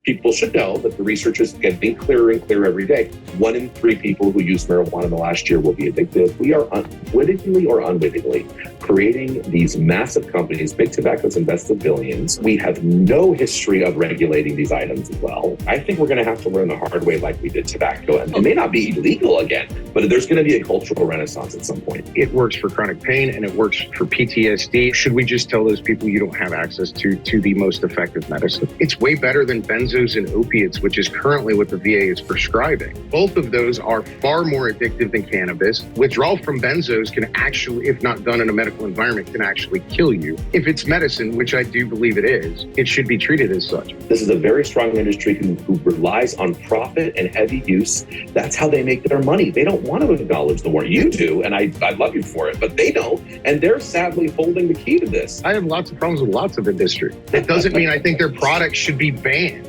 people should know that the research is getting clearer and clearer every day. 1 in 3 people who used marijuana in the last year will be addicted. We are wittingly or unwittingly creating these massive companies. Big Tobacco's invested billions. We have no history of regulating these items as well. I think we're going to have to learn the hard way like we did tobacco. And it may not be illegal again, but there's going to be a cultural renaissance at some point. It works for chronic pain and it works for PTSD. Should we just tell those people you don't have access to the most effective medicine? It's way better than benzos and opiates, which is currently what the VA is prescribing. Both of those are far more addictive than cannabis. Withdrawal from benzos can actually, if not done in a medical environment, can actually kill you. If it's medicine, which I do believe it is, it should be treated as such. This is a very strong industry who relies on profit and heavy use. That's how they make their money. They don't want to acknowledge the war. You do, and I love you for it, but they don't. And they're sadly holding the key to this. I have lots of problems with lots of industry. That doesn't mean I think their products should be banned.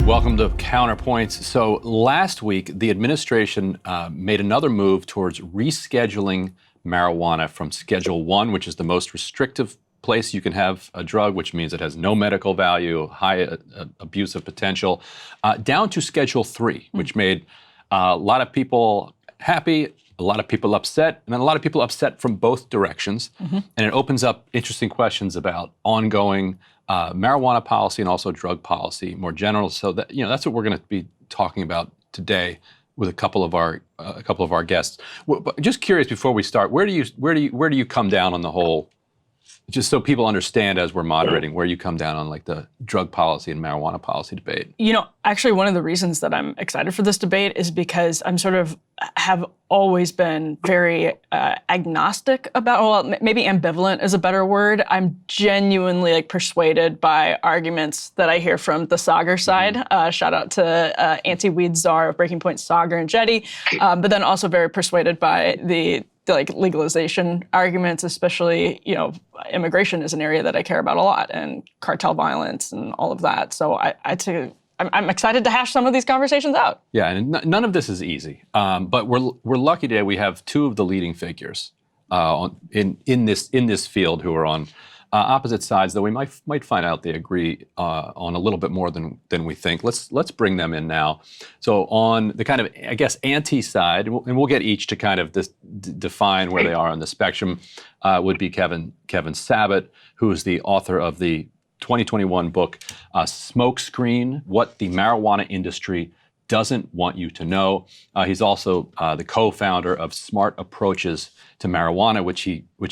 Welcome to Counterpoints. So last week, the administration made another move towards rescheduling marijuana from Schedule 1, which is the most restrictive place you can have a drug, which means it has no medical value, high abusive potential, down to Schedule 3, which made a lot of people happy, a lot of people upset, and then a lot of people upset from both directions. And it opens up interesting questions about ongoing marijuana policy and also drug policy more general. So that, that's what we're going to be talking about today with a couple of our guests. But just curious before we start, where do you come down on the whole? Just so people understand as we're moderating, where you come down on like the drug policy and marijuana policy debate. Actually, one of the reasons that I'm excited for this debate is because I'm have always been very agnostic about, maybe ambivalent is a better word. I'm genuinely persuaded by arguments that I hear from the Sagar side. Shout out to anti-weed czar of Breaking Point, Sagar and Jetty. But then also very persuaded by the legalization arguments, especially, immigration is an area that I care about a lot, and cartel violence and all of that. So I'm excited to hash some of these conversations out. Yeah, and none of this is easy. But we're lucky today. We have two of the leading figures in this field who are on opposite sides, though we might find out they agree on a little bit more than we think. Let's bring them in now. So on the kind of, I guess, anti-side, and we'll get each to kind of define where they are on the spectrum, would be Kevin Sabet, who is the author of the 2021 book, Smokescreen: What the Marijuana Industry Doesn't Want You to Know. He's also the co-founder of Smart Approaches to Marijuana, which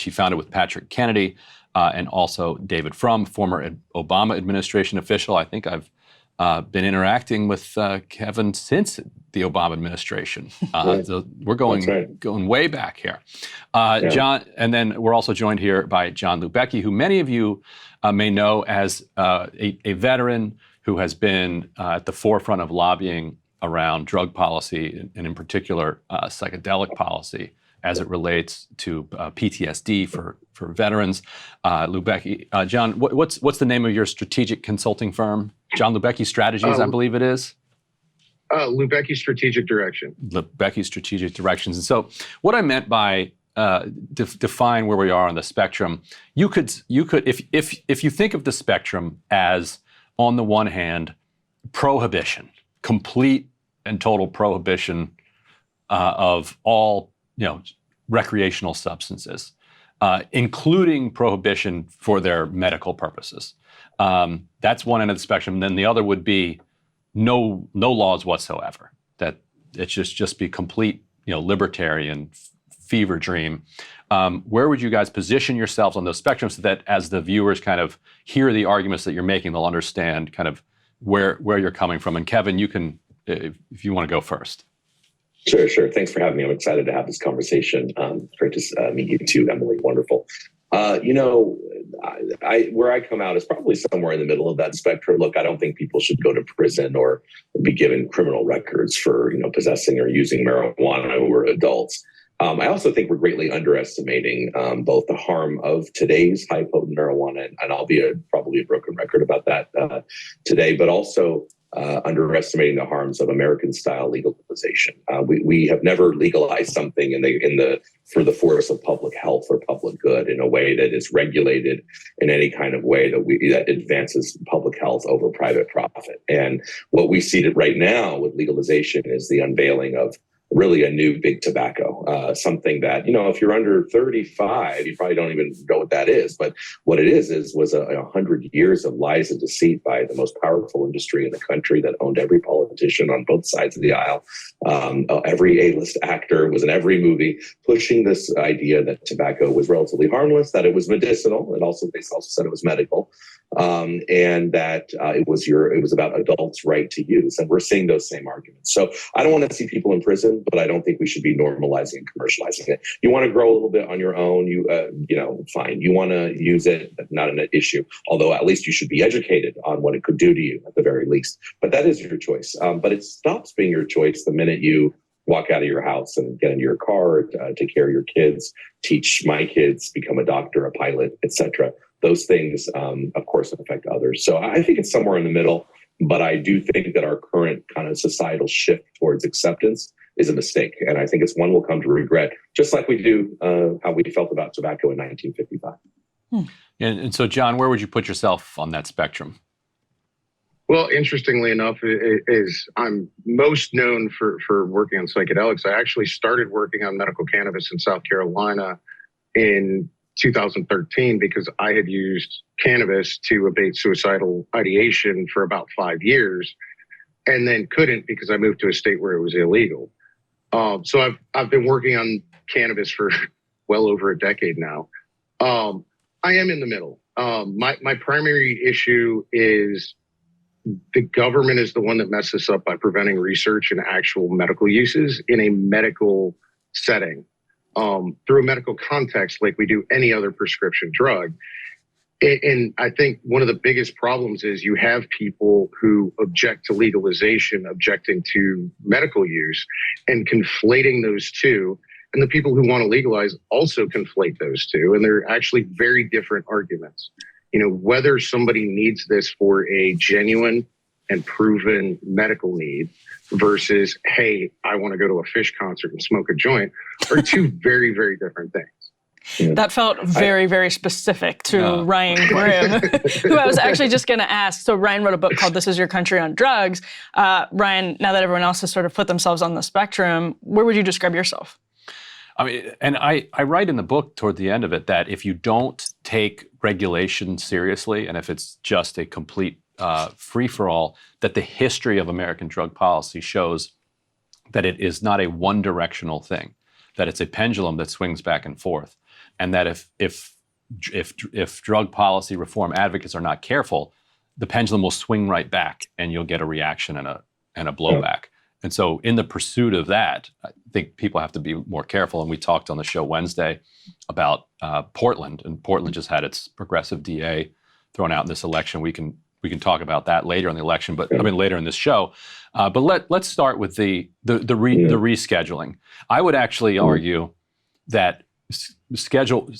he founded with Patrick Kennedy, and also David Frum, former Obama administration official. I think I've been interacting with Kevin since the Obama administration. So we're going way back here. John, and then we're also joined here by John Lubecky, who many of you may know as a veteran who has been at the forefront of lobbying around drug policy, and in particular psychedelic policy, as it relates to PTSD for veterans. Lubecky, John, what's the name of your strategic consulting firm? John Lubecky Strategies, I believe it is. Lubecky Strategic Direction. Lubecky Strategic Directions. And so, what I meant by define where we are on the spectrum, you could, if you think of the spectrum as, on the one hand, prohibition, complete and total prohibition of all recreational substances, including prohibition for their medical purposes. That's one end of the spectrum. Then the other would be no laws whatsoever. That it just be complete, libertarian fever dream. Where would you guys position yourselves on those spectrums so that as the viewers kind of hear the arguments that you're making, they'll understand kind of where you're coming from? And Kevin, you can, if you want to go first. Sure. Thanks for having me. I'm excited to have this conversation. Great to meet you too, Emily. Wonderful. Where I come out is probably somewhere in the middle of that spectrum. Look, I don't think people should go to prison or be given criminal records for, possessing or using marijuana who are adults. I also think we're greatly underestimating both the harm of today's high potent marijuana, and I'll be probably a broken record about that today, but also underestimating the harms of American-style legalization. We have never legalized something for the force of public health or public good in a way that is regulated in any kind of way that advances public health over private profit. And what we see right now with legalization is the unveiling of really a new big tobacco, something that, if you're under 35, you probably don't even know what that is. But what it was 100 years of lies and deceit by the most powerful industry in the country that owned every politician on both sides of the aisle. Every A-list actor was in every movie pushing this idea that tobacco was relatively harmless, that it was medicinal, and they also said it was medical, and that it was about adults' right to use. And we're seeing those same arguments. So I don't want to see people in prison, but I don't think we should be normalizing and commercializing it. You want to grow a little bit on your own, fine. You want to use it, not an issue. Although at least you should be educated on what it could do to you at the very least. But that is your choice. But it stops being your choice the minute you walk out of your house and get into your car, take care of your kids, teach my kids, become a doctor, a pilot, etc. Those things, of course, affect others. So I think it's somewhere in the middle. But I do think that our current kind of societal shift towards acceptance is a mistake. And I think it's one we'll come to regret, just like we do how we felt about tobacco in 1955. And so, John, where would you put yourself on that spectrum? Well, interestingly enough, is I'm most known for working on psychedelics. I actually started working on medical cannabis in South Carolina in 2013 because I had used cannabis to abate suicidal ideation for about 5 years and then couldn't because I moved to a state where it was illegal. So I've been working on cannabis for well over a decade now. I am in the middle. My primary issue is the government is the one that messed us up by preventing research and actual medical uses in a medical setting. Through a medical context like we do any other prescription drug. And I think one of the biggest problems is you have people who object to legalization, objecting to medical use, and conflating those two. And the people who want to legalize also conflate those two. And they're actually very different arguments. Whether somebody needs this for a genuine and proven medical need versus, hey, I want to go to a Fish concert and smoke a joint are two very, very different things. Yeah. That felt very, very specific to Ryan Grimm, who I was actually just going to ask. So Ryan wrote a book called This Is Your Country on Drugs. Ryan, now that everyone else has sort of put themselves on the spectrum, where would you describe yourself? I mean, and I write in the book toward the end of it that if you don't take regulation seriously, and if it's just a complete free-for-all, that the history of American drug policy shows that it is not a one-directional thing, that it's a pendulum that swings back and forth, and that if drug policy reform advocates are not careful, the pendulum will swing right back, and you'll get a reaction and a blowback. And so in the pursuit of that, I think people have to be more careful. And we talked on the show Wednesday about Portland, and Portland just had its progressive DA thrown out in this election. We can talk about that later in the election, but later in this show. But let's start with the rescheduling. I would actually argue that Schedule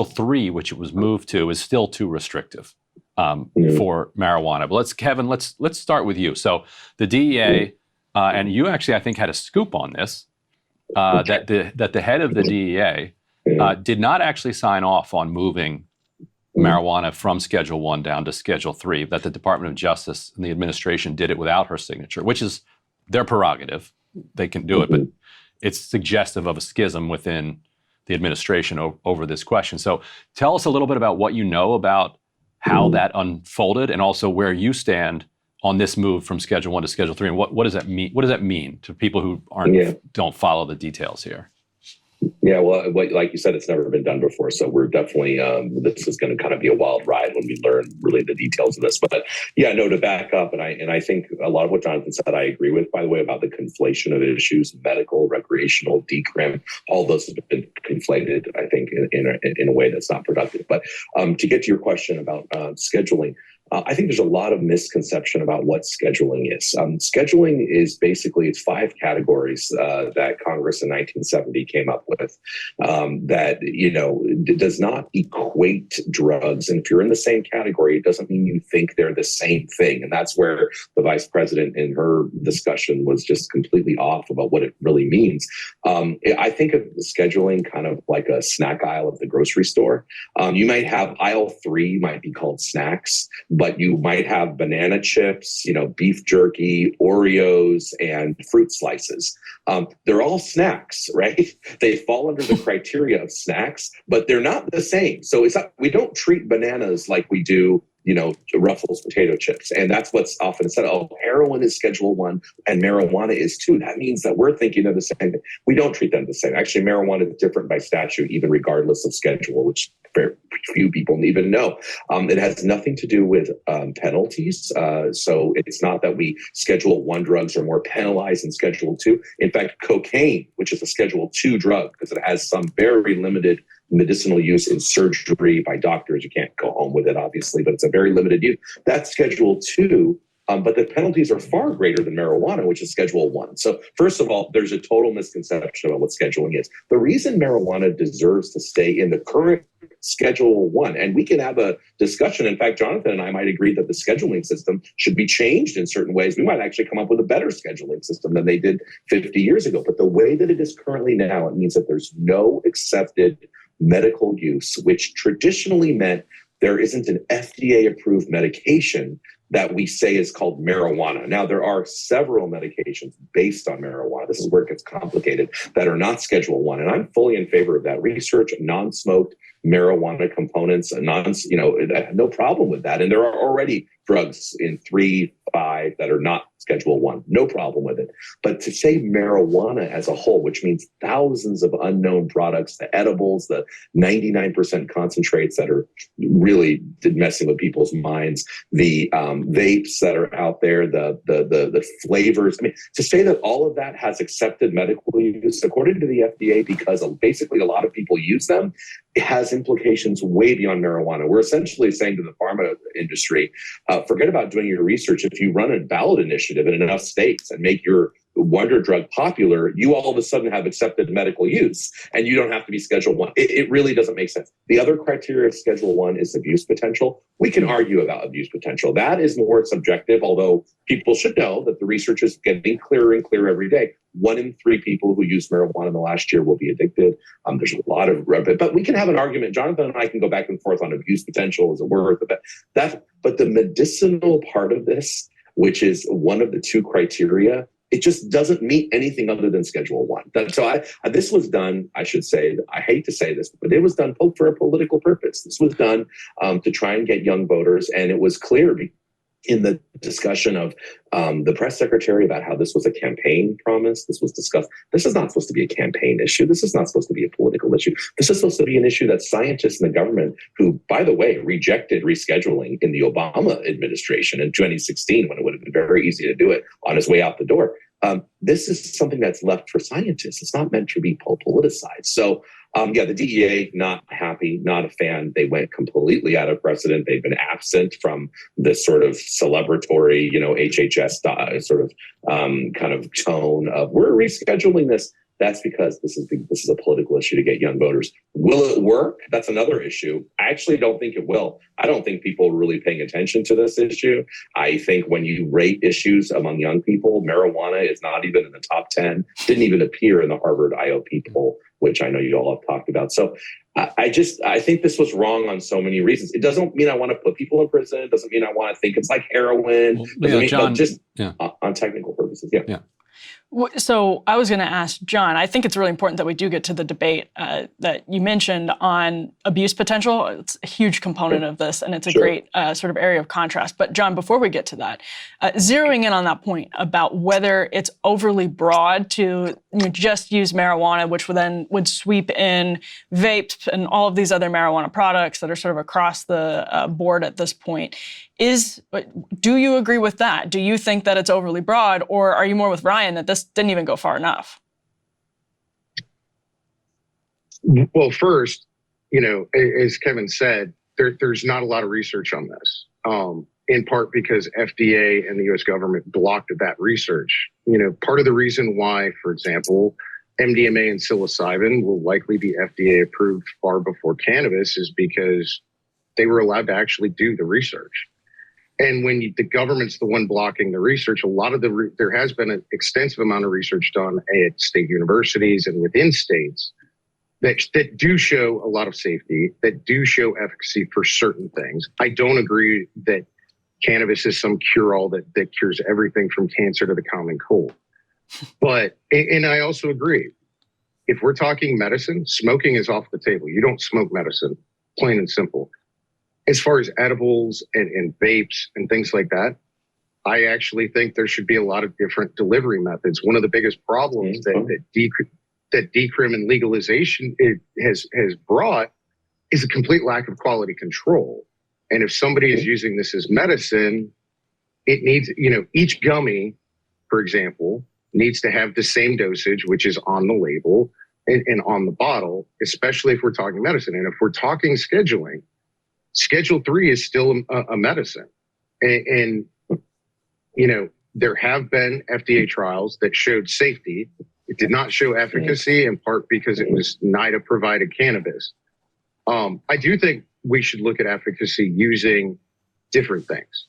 3, which it was moved to, is still too restrictive for marijuana. But Kevin, let's start with you. So the DEA. And you actually, I think, had a scoop on this, that the head of the DEA did not actually sign off on moving marijuana from Schedule 1 down to Schedule 3, that the Department of Justice and the administration did it without her signature, which is their prerogative. They can do it, but it's suggestive of a schism within the administration over this question. So tell us a little bit about what you know about how that unfolded and also where you stand on this move from Schedule 1 to Schedule 3, and what does that mean? What does that mean to people who don't follow the details here? Yeah, well, like you said, it's never been done before. So we're definitely, this is going to kind of be a wild ride when we learn really the details of this. But yeah, no, to back up, and I think a lot of what Jonathan said, I agree with, by the way, about the conflation of issues, medical, recreational, decrim, all those have been conflated, I think, in a way that's not productive. But to get to your question about scheduling, I think there's a lot of misconception about what scheduling is. Scheduling is basically, it's 5 categories that Congress in 1970 came up with that, does not equate drugs. And if you're in the same category, it doesn't mean you think they're the same thing. And that's where the vice president in her discussion was just completely off about what it really means. I think of scheduling kind of like a snack aisle of the grocery store. You might have aisle 3 might be called snacks, but you might have banana chips, beef jerky, Oreos, and fruit slices. They're all snacks, right? They fall under the criteria of snacks, but they're not the same. So it's not, we don't treat bananas like we do, Ruffles potato chips. And that's what's often said. Oh, heroin is Schedule 1 and marijuana is 2. That means that we're thinking they're the same thing. We don't treat them the same. Actually, marijuana is different by statute, even regardless of schedule, which very few people even know. It has nothing to do with penalties. So it's not that we Schedule 1 drugs are more penalized than Schedule 2. In fact, cocaine, which is a Schedule 2 drug, because it has some very limited medicinal use in surgery by doctors. You can't go home with it, obviously, but it's a very limited use. That's Schedule 2. But the penalties are far greater than marijuana, which is Schedule 1. So first of all, there's a total misconception about what scheduling is. The reason marijuana deserves to stay in the current Schedule 1, and we can have a discussion. In fact, Jonathan and I might agree that the scheduling system should be changed in certain ways. We might actually come up with a better scheduling system than they did 50 years ago. But the way that it is currently now, it means that there's no accepted medical use, which traditionally meant there isn't an FDA-approved medication that we say is called marijuana. Now, there are several medications based on marijuana. This is where it gets complicated, that are not Schedule 1. And I'm fully in favor of that research, non-smoked marijuana components, no problem with that. And there are already drugs in 3, 5 that are not Schedule 1. No problem with it. But to say marijuana as a whole, which means thousands of unknown products, the edibles, the 99% concentrates that are really messing with people's minds, the vapes that are out there, the flavors. I mean, to say that all of that has accepted medical use, according to the FDA, because basically a lot of people use them, it has implications way beyond marijuana. We're essentially saying to the pharma industry, forget about doing your research. If you run a ballot initiative in enough states and make your wonder drug popular, you all of a sudden have accepted medical use and you don't have to be Schedule 1. It really doesn't make sense. The other criteria of Schedule 1 is abuse potential. We can argue about abuse potential. That is more subjective, although people should know that the research is getting clearer and clearer every day. 1 in 3 people who use marijuana in the last year will be addicted. There's a lot of, but we can have an argument. Jonathan and I can go back and forth on abuse potential as a word, but the medicinal part of this, which is one of the 2 criteria, it just doesn't meet anything other than Schedule 1. So this was done, I should say, I hate to say this, but it was done for a political purpose. This was done to try and get young voters. And it was clear in the discussion of the press secretary about how this was a campaign promise. This was discussed. This is not supposed to be a campaign issue. This is not supposed to be a political issue. This is supposed to be an issue that scientists in the government, who, by the way, rejected rescheduling in the Obama administration in 2016, when it would have been very easy to do it on his way out the door. This is something that's left for scientists. It's not meant to be politicized. So, the DEA, not happy, not a fan. They went completely out of precedent. They've been absent from this sort of celebratory, HHS sort of kind of tone of we're rescheduling this. That's because this is a political issue to get young voters. Will it work? That's another issue. I actually don't think it will. I don't think people are really paying attention to this issue. I think when you rate issues among young people, marijuana is not even in the top 10, didn't even appear in the Harvard IOP poll, which I know you all have talked about. So I think this was wrong on so many reasons. It doesn't mean I want to put people in prison. It doesn't mean I want to think it's like heroin. John, on technical purposes. Yeah. So I was going to ask John, I think it's really important that we do get to the debate that you mentioned on abuse potential. It's a huge component of this, and it's a great sort of area of contrast. But John, before we get to that, zeroing in on that point about whether it's overly broad to just use marijuana, which would sweep in vapes and all of these other marijuana products that are sort of across the board at this point. Do you agree with that? Do you think that it's overly broad, or are you more with Ryan that this didn't even go far enough? Well, first, as Kevin said, there's not a lot of research on this. in part because FDA and the US government blocked that research. Part of the reason why, for example, MDMA and psilocybin will likely be FDA approved far before cannabis is because they were allowed to actually do the research. And when the government's the one blocking the research, a lot of there has been an extensive amount of research done at state universities and within states that do show a lot of safety, that do show efficacy for certain things. I don't agree that cannabis is some cure-all that cures everything from cancer to the common cold. But, and I also agree, if we're talking medicine, smoking is off the table. You don't smoke medicine, plain and simple. As far as edibles and vapes and things like that, I actually think there should be a lot of different delivery methods. One of the biggest problems that decrim and legalization has brought is a complete lack of quality control. And if somebody is using this as medicine, it needs, each gummy, for example, needs to have the same dosage, which is on the label and on the bottle, especially if we're talking medicine. And if we're talking scheduling, Schedule 3 is still a medicine. And there have been FDA trials that showed safety. It did not show efficacy, in part because it was NIDA provided cannabis. I do think we should look at efficacy using different things.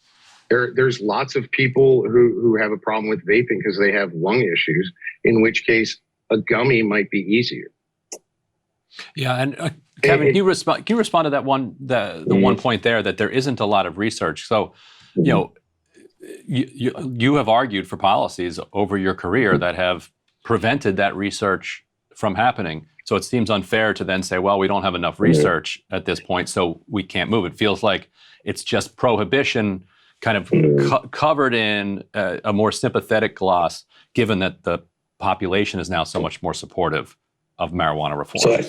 There's lots of people who have a problem with vaping because they have lung issues, in which case a gummy might be easier. Yeah, and Kevin, can you respond to that one, the one point there that there isn't a lot of research? So, you have argued for policies over your career that have prevented that research from happening. So it seems unfair to then say, well, we don't have enough research at this point, so we can't move. It feels like it's just prohibition kind of covered in a more sympathetic gloss, given that the population is now so much more supportive of marijuana reform. So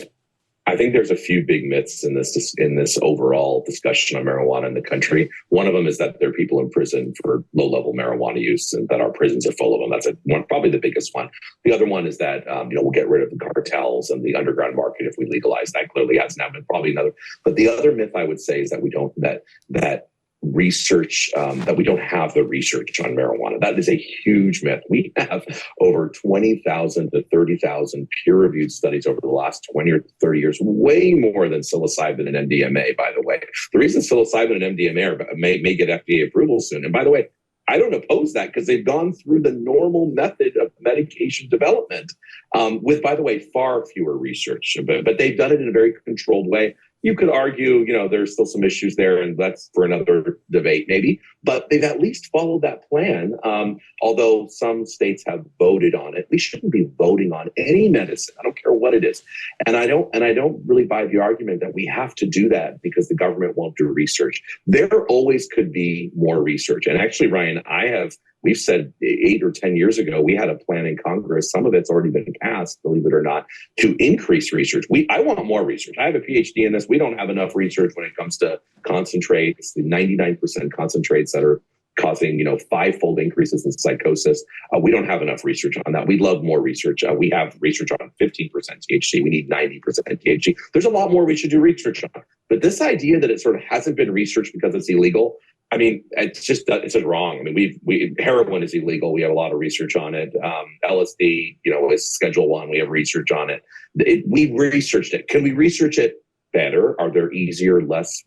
I think there's a few big myths in this overall discussion on marijuana in the country. One of them is that there are people in prison for low-level marijuana use, and that our prisons are full of them. That's probably the biggest one. The other one is that we'll get rid of the cartels and the underground market if we legalize. That clearly hasn't happened. Probably another. But the other myth I would say is that we don't research, that we don't have the research on marijuana. That is a huge myth. We have over 20,000 to 30,000 peer-reviewed studies over the last 20 or 30 years, way more than psilocybin and MDMA, by the way. The reason psilocybin and MDMA may get FDA approval soon, and by the way, I don't oppose that because they've gone through the normal method of medication development with, by the way, far fewer research, but they've done it in a very controlled way. You could argue, there's still some issues there, and that's for another debate maybe, but they've at least followed that plan. Although some states have voted on it. We shouldn't be voting on any medicine. I don't care what it is. And I don't really buy the argument that we have to do that because the government won't do research. There always could be more research. And actually, Ryan, we've said 8 or 10 years ago, we had a plan in Congress. Some of it's already been passed, believe it or not, to increase research. I want more research. I have a PhD in this. We don't have enough research when it comes to concentrates, the 99% concentrates that are causing, 5-fold increases in psychosis. We don't have enough research on that. We'd love more research. We have research on 15% THC. We need 90% THC. There's a lot more we should do research on. But this idea that it sort of hasn't been researched because it's illegal, it's just wrong. Heroin is illegal. We have a lot of research on it. LSD, is Schedule 1. We have research on it. We researched it. Can we research it better? Are there easier, less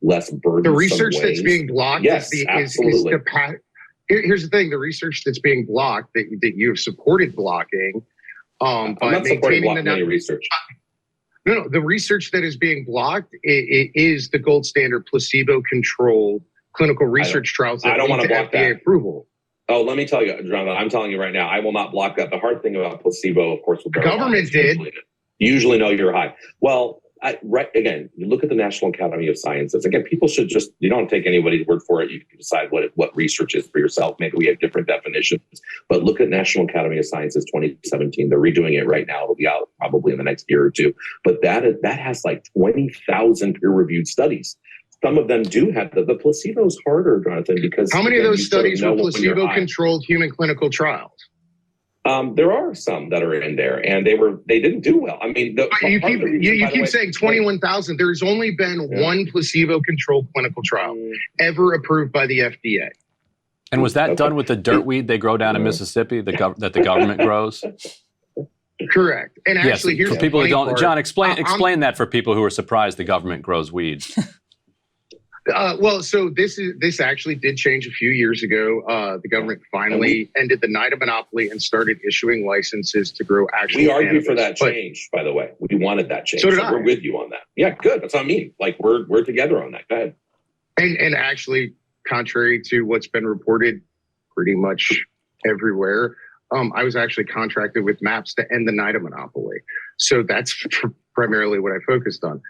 burdensome The research ways? that's being blocked absolutely. Here's the thing. The research that's being blocked that you have supported blocking I'm by not supporting maintaining blocking any research. No, the research that is being blocked is the gold standard placebo-controlled clinical research trials that lead to FDA approval. Oh, let me tell you, Jonathan, I'm telling you right now, I will not block that. The hard thing about placebo, of course, the government did. You usually know you're high. Well, again, you look at the National Academy of Sciences. Again, people should you don't take anybody's word for it. You can decide what research is for yourself. Maybe we have different definitions. But look at National Academy of Sciences 2017. They're redoing it right now. It'll be out probably in the next year or two. But that has like 20,000 peer-reviewed studies. Some of them do have the placebo is harder, Jonathan, because how many of those studies were placebo-controlled human clinical trials? There are some that are in there, and they didn't do well. I mean, you keep saying 21,000. There's only been one placebo-controlled clinical trial ever approved by the FDA. And was that done with the dirt weed they grow down in Mississippi that the government grows? Correct. And actually, here's for people who don't. part. John, explain that for people who are surprised the government grows weeds. So this actually did change a few years ago. The government finally ended the NIDA monopoly and started issuing licenses to grow actual We argued cannabis. for that change, by the way. We wanted that change. So did I. We're with you on that. Yeah, good. That's what I mean. Like we're together on that. Go ahead. And actually, contrary to what's been reported pretty much everywhere, I was actually contracted with MAPS to end the NIDA monopoly. So that's primarily what I focused on.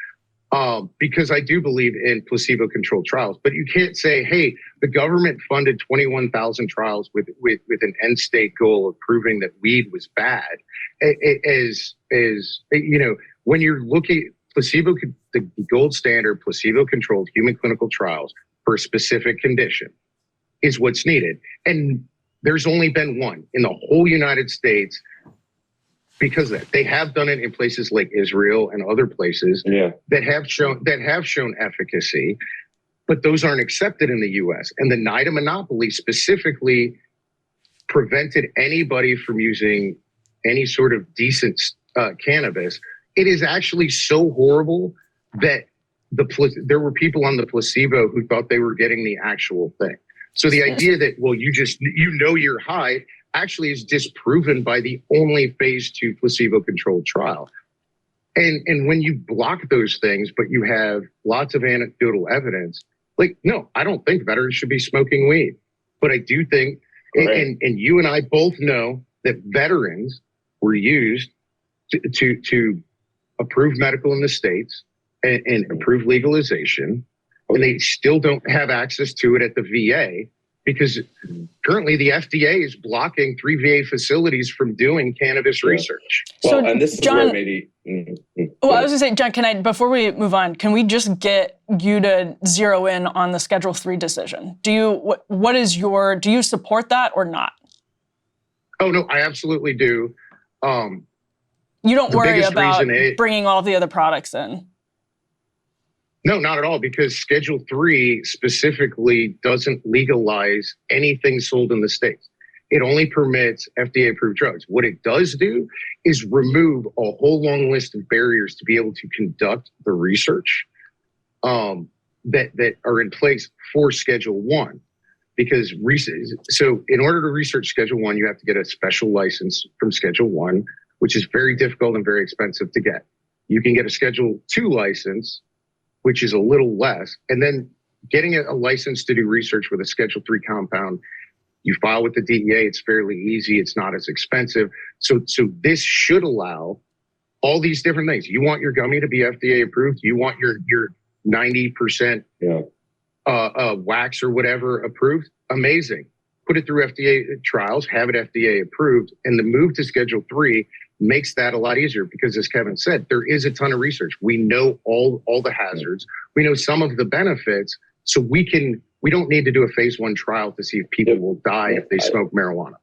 Because I do believe in placebo-controlled trials, but you can't say, hey, the government funded 21,000 trials with an end state goal of proving that weed was bad. As you know, when you're looking the gold standard placebo-controlled human clinical trials for a specific condition is what's needed. And there's only been one in the whole United States. Because of that, they have done it in places like Israel and other places that have shown efficacy, but those aren't accepted in the U.S. And the NIDA monopoly specifically prevented anybody from using any sort of decent cannabis. It is actually so horrible that there were people on the placebo who thought they were getting the actual thing. So the idea that, well, you're high, actually is disproven by the only phase 2 placebo-controlled trial. And when you block those things, but you have lots of anecdotal evidence, like, no, I don't think veterans should be smoking weed. But I do think, and you and I both know that veterans were used to approve medical in the States and approve legalization, and they still don't have access to it at the VA. Because currently the FDA is blocking 3 VA facilities from doing cannabis research. Well, and this is John, where maybe... Well, I was going to say, John, before we move on, can we just get you to zero in on the Schedule 3 decision? Do you support that or not? Oh, no, I absolutely do. You don't worry about bringing all the other products in? No, not at all, because Schedule 3 specifically doesn't legalize anything sold in the States. It only permits FDA-approved drugs. What it does do is remove a whole long list of barriers to be able to conduct the research that are in place for Schedule 1. Because so in order to research Schedule 1, you have to get a special license from Schedule 1, which is very difficult and very expensive to get. You can get a Schedule 2 license, which is a little less. And then getting a license to do research with a Schedule 3 compound, you file with the DEA, it's fairly easy, it's not as expensive. So this should allow all these different things. You want your gummy to be FDA approved, you want your 90% wax or whatever approved, amazing. Put it through FDA trials, have it FDA approved, and the move to Schedule 3 makes that a lot easier because, as Kevin said, there is a ton of research. We know all the hazards. We know some of the benefits. So we don't need to do a phase 1 trial to see if people will die if they smoke marijuana.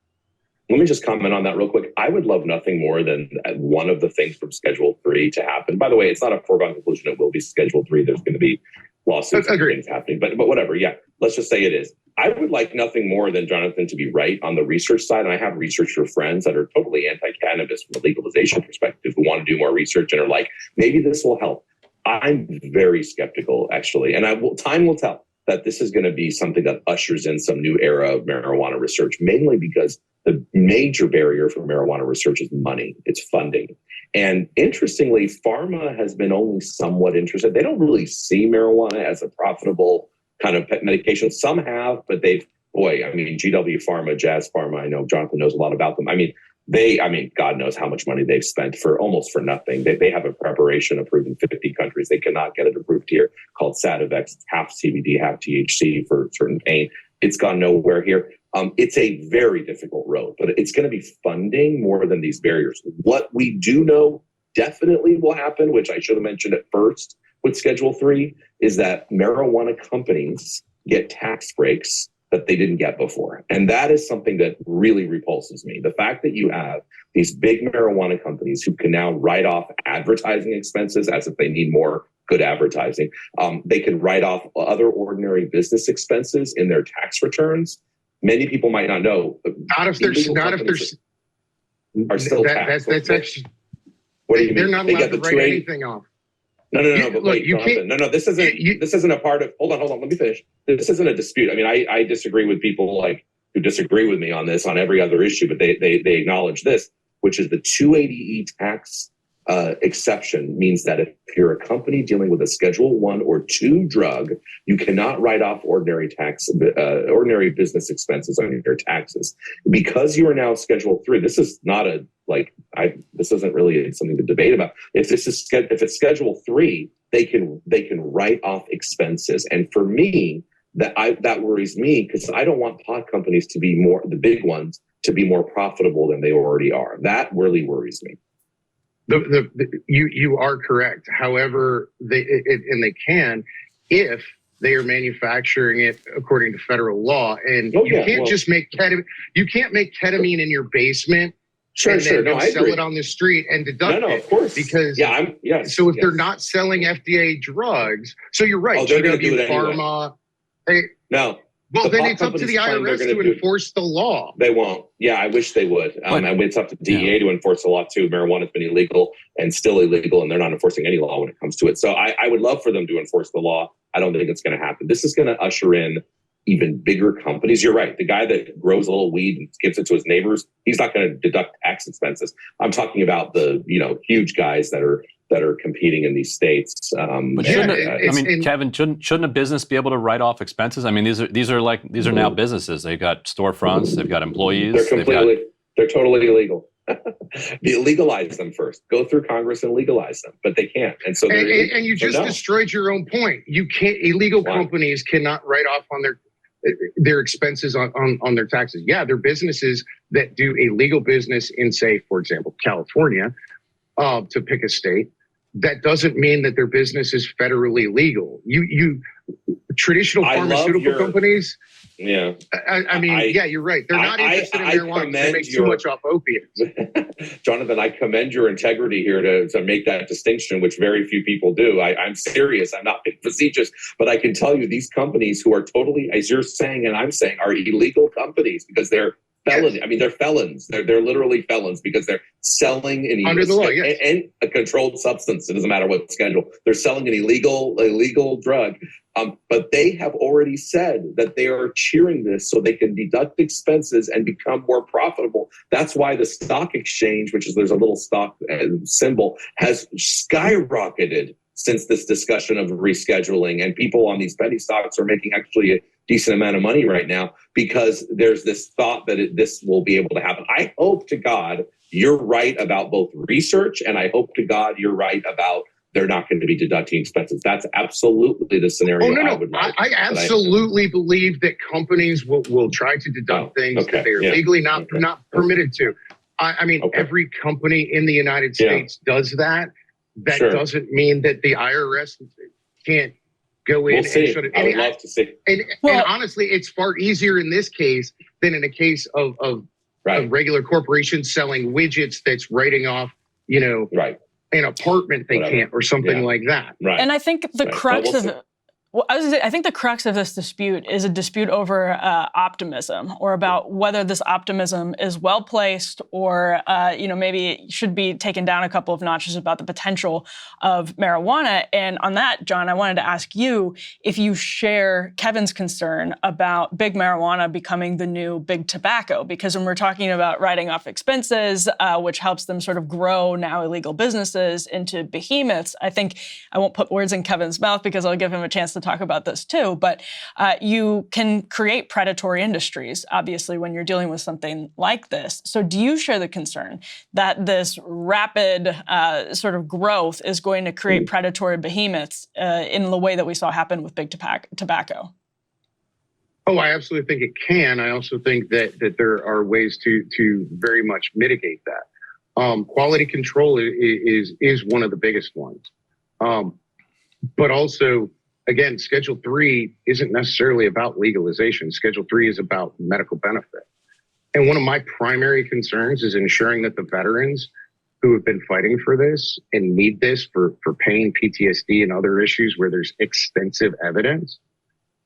Let me just comment on that real quick. I would love nothing more than one of the things from Schedule 3 to happen. By the way, it's not a foregone conclusion. It will be Schedule 3. There's going to be lawsuits and things happening. But whatever, yeah. Let's just say it is. I would like nothing more than Jonathan to be right on the research side. And I have researcher friends that are totally anti-cannabis from a legalization perspective who want to do more research and are like, maybe this will help. I'm very skeptical, actually. And time will tell that this is going to be something that ushers in some new era of marijuana research, mainly because the major barrier for marijuana research is money. It's funding. And interestingly, pharma has been only somewhat interested. They don't really see marijuana as a profitable kind of pet medication. Some have, but GW Pharma, Jazz Pharma, I know Jonathan knows a lot about them. God knows how much money they've spent for nothing. They have a preparation approved in 50 countries. They cannot get it approved here, called Sabet. It's half CBD, half THC for certain pain. It's gone nowhere here. It's a very difficult road, but it's going to be funding more than these barriers. What we do know definitely will happen, which I should have mentioned at first with Schedule 3, is that marijuana companies get tax breaks that they didn't get before. And that is something that really repulses me. The fact that you have these big marijuana companies who can now write off advertising expenses as if they need more good advertising. They can write off other ordinary business expenses in their tax returns. Many people might not know. Are still taxed. That's actually. What do you mean? They're not allowed to write anything off. No. But wait, you can't. No. This isn't a part of. Hold on. Let me finish. This isn't a dispute. I mean, I disagree with people like who disagree with me on this on every other issue, but they acknowledge this, which is the 280E tax exception means that if you're a company dealing with a Schedule 1 or 2 drug, you cannot write off ordinary business expenses on your taxes. Because you are now Schedule 3, this is not this isn't really something to debate about. If it's Schedule 3, they can write off expenses. And for me, that worries me, because I don't want pot companies to be the big ones to be more profitable than they already are. That really worries me. You are correct. However, they can if they are manufacturing it according to federal law, and you can't just make ketamine. You can't make ketamine in your basement. Sure. No, sell it on the street and deduct it. Of course. Because So if they're not selling FDA drugs, so you're right. They're going to do it Pharma. Anyway. No. Well, then it's up to the IRS to enforce the law. They won't. Yeah, I wish they would. And it's up to DEA to enforce the law too. Marijuana has been illegal and still illegal, and they're not enforcing any law when it comes to it. So I would love for them to enforce the law. I don't think it's going to happen. This is going to usher in even bigger companies. You're right. The guy that grows a little weed and gives it to his neighbors, he's not going to deduct tax expenses. I'm talking about the huge guys that are competing in these states. But Kevin, shouldn't a business be able to write off expenses? I mean, these are now businesses. They've got storefronts, they've got employees. They're totally illegal. Legalize them first. Go through Congress and legalize them, but they can't. And so and you just destroyed your own point. You can't. Illegal companies cannot write off on their expenses on their taxes. Yeah, they're businesses that do a legal business in, say, for example, California, to pick a state. That doesn't mean that their business is federally legal. Traditional pharmaceutical companies. Yeah. You're right. They're not interested in marijuana. They make too much off opiates. Jonathan, I commend your integrity here to make that distinction, which very few people do. I'm serious. I'm not being facetious, but I can tell you these companies who are totally, as you're saying and I'm saying, are illegal companies because they're felons. Yes. I mean, they're felons. They're literally felons because they're selling under the law, yes. and a controlled substance. It doesn't matter what schedule. They're selling an illegal drug. But they have already said that they are cheering this so they can deduct expenses and become more profitable. That's why the stock exchange, there's a little stock symbol, has skyrocketed since this discussion of rescheduling. And people on these penny stocks are making actually a decent amount of money right now because there's this thought that this will be able to happen. I hope to God you're right about both research, and I hope to God you're right about they're not going to be deducting expenses. That's absolutely the scenario I would like. I absolutely believe that companies will try to deduct things that they are legally not permitted to. Every company in the United States does that. That doesn't mean that the IRS can't go in and shut it. I would love to see. And honestly, it's far easier in this case than in a case of regular corporations selling widgets that's writing off, an apartment they can't or something like that. Right. And I think the crux of I think the crux of this dispute is a dispute over optimism, or about whether this optimism is well placed, or maybe it should be taken down a couple of notches about the potential of marijuana. And on that, John, I wanted to ask you if you share Kevin's concern about big marijuana becoming the new big tobacco, because when we're talking about writing off expenses, which helps them sort of grow now illegal businesses into behemoths, I think I won't put words in Kevin's mouth because I'll give him a chance to talk about this too, but you can create predatory industries, obviously, when you're dealing with something like this. So do you share the concern that this rapid sort of growth is going to create predatory behemoths in the way that we saw happen with big tobacco? Oh, I absolutely think it can. I also think that there are ways to very much mitigate that. Quality control is one of the biggest ones. But also, again, Schedule 3 isn't necessarily about legalization. Schedule 3 is about medical benefit. And one of my primary concerns is ensuring that the veterans who have been fighting for this and need this for pain, PTSD, and other issues where there's extensive evidence,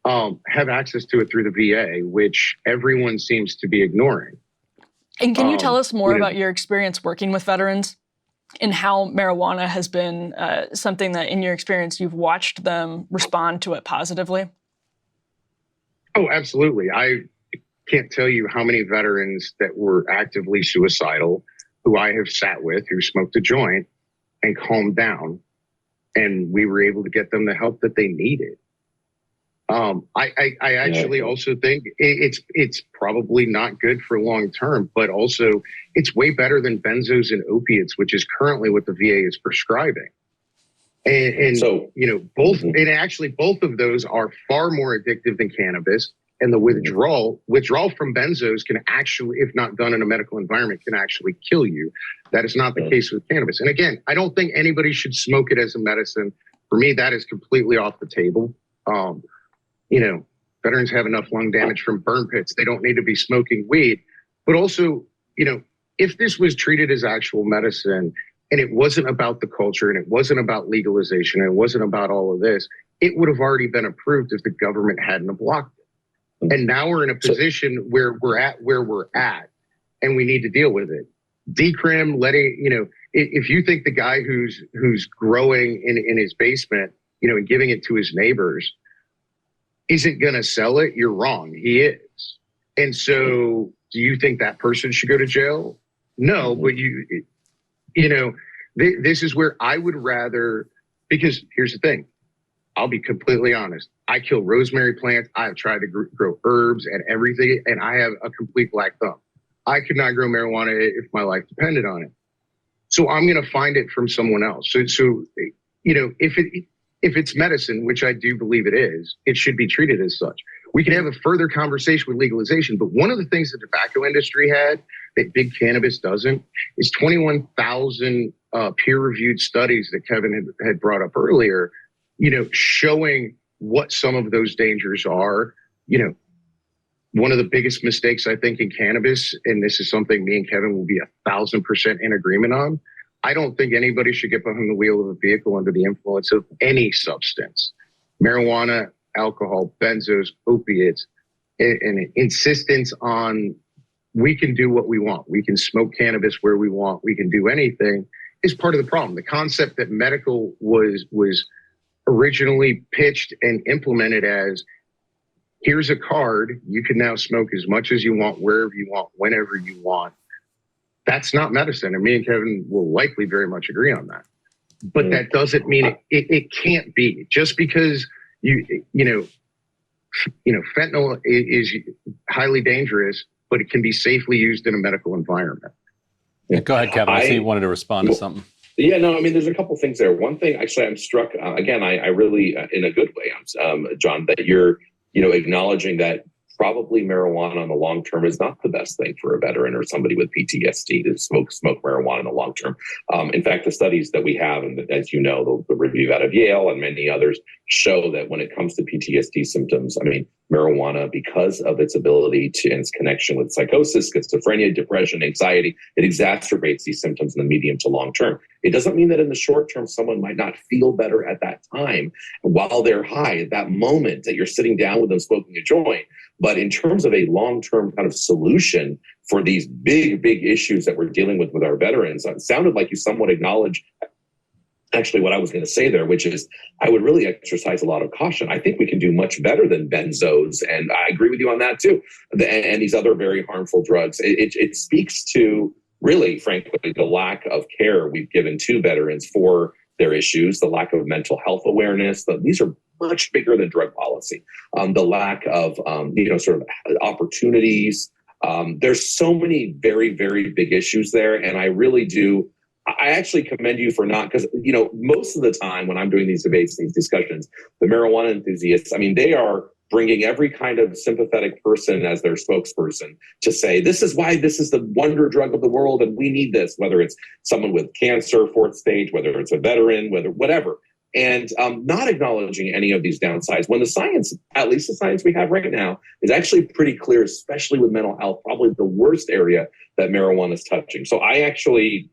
have access to it through the VA, which everyone seems to be ignoring. And can you tell us more about your experience working with veterans and how marijuana has been something that, in your experience, you've watched them respond to it positively? Oh, absolutely. I can't tell you how many veterans that were actively suicidal who I have sat with, who smoked a joint and calmed down, and we were able to get them the help that they needed. I actually also think it's probably not good for long term, but also it's way better than benzos and opiates, which is currently what the VA is prescribing. And so, both of those are far more addictive than cannabis. And the withdrawal from benzos can actually, if not done in a medical environment, can actually kill you. That is not the case with cannabis. And again, I don't think anybody should smoke it as a medicine. For me, that is completely off the table. Veterans have enough lung damage from burn pits. They don't need to be smoking weed. But also, if this was treated as actual medicine and it wasn't about the culture and it wasn't about legalization and it wasn't about all of this, it would have already been approved if the government hadn't blocked it. And now we're in a position where we're at and we need to deal with it. Decrim, if you think the guy who's growing in his basement, and giving it to his neighbors isn't going to sell it, you're wrong. He is. And so do you think that person should go to jail? No, but this is where I would rather, because here's the thing. I'll be completely honest. I kill rosemary plants. I've tried to grow herbs and everything, and I have a complete black thumb. I could not grow marijuana if my life depended on it. So I'm going to find it from someone else. So if it's medicine, which I do believe it is, it should be treated as such. We can have a further conversation with legalization, but one of the things the tobacco industry had that big cannabis doesn't is 21,000 peer-reviewed studies that Kevin had brought up earlier, showing what some of those dangers are. One of the biggest mistakes I think in cannabis, and this is something me and Kevin will be 1,000% in agreement on, I don't think anybody should get behind the wheel of a vehicle under the influence of any substance. Marijuana, alcohol, benzos, opiates, and insistence on we can do what we want. We can smoke cannabis where we want. We can do anything is part of the problem. The concept that medical was originally pitched and implemented as, here's a card, you can now smoke as much as you want, wherever you want, whenever you want. That's not medicine. And me and Kevin will likely very much agree on that. But that doesn't mean it can't be. Just because fentanyl is highly dangerous, but it can be safely used in a medical environment. Yeah, go ahead, Kevin. I see you wanted to respond to something. Yeah, no, there's a couple things there. One thing, actually, I'm struck, again, I really, in a good way, John, that you're, acknowledging that probably marijuana in the long term is not the best thing for a veteran or somebody with PTSD to smoke marijuana in the long term. In fact, the studies that we have, and as you know, the review out of Yale and many others show that when it comes to PTSD symptoms, marijuana, because of its ability to and its connection with psychosis, schizophrenia, depression, anxiety, it exacerbates these symptoms in the medium to long term. It doesn't mean that in the short term, someone might not feel better at that time while they're high, at that moment that you're sitting down with them smoking a joint. But in terms of a long-term kind of solution for these big issues that we're dealing with our veterans, it sounded like you somewhat acknowledged actually what I was going to say there, which is I would really exercise a lot of caution. I think we can do much better than benzos. And I agree with you on that too. And these other very harmful drugs. It speaks to really, frankly, the lack of care we've given to veterans for their issues, the lack of mental health awareness. These are much bigger than drug policy. The lack of, sort of opportunities. There's so many very, very big issues there. And I actually commend you for not, because, most of the time when I'm doing these debates, these discussions, the marijuana enthusiasts, they are bringing every kind of sympathetic person as their spokesperson to say, this is why this is the wonder drug of the world and we need this, whether it's someone with cancer, fourth stage, whether it's a veteran, whatever. and not acknowledging any of these downsides when the science, at least the science we have right now, is actually pretty clear, especially with mental health, probably the worst area that marijuana is touching. So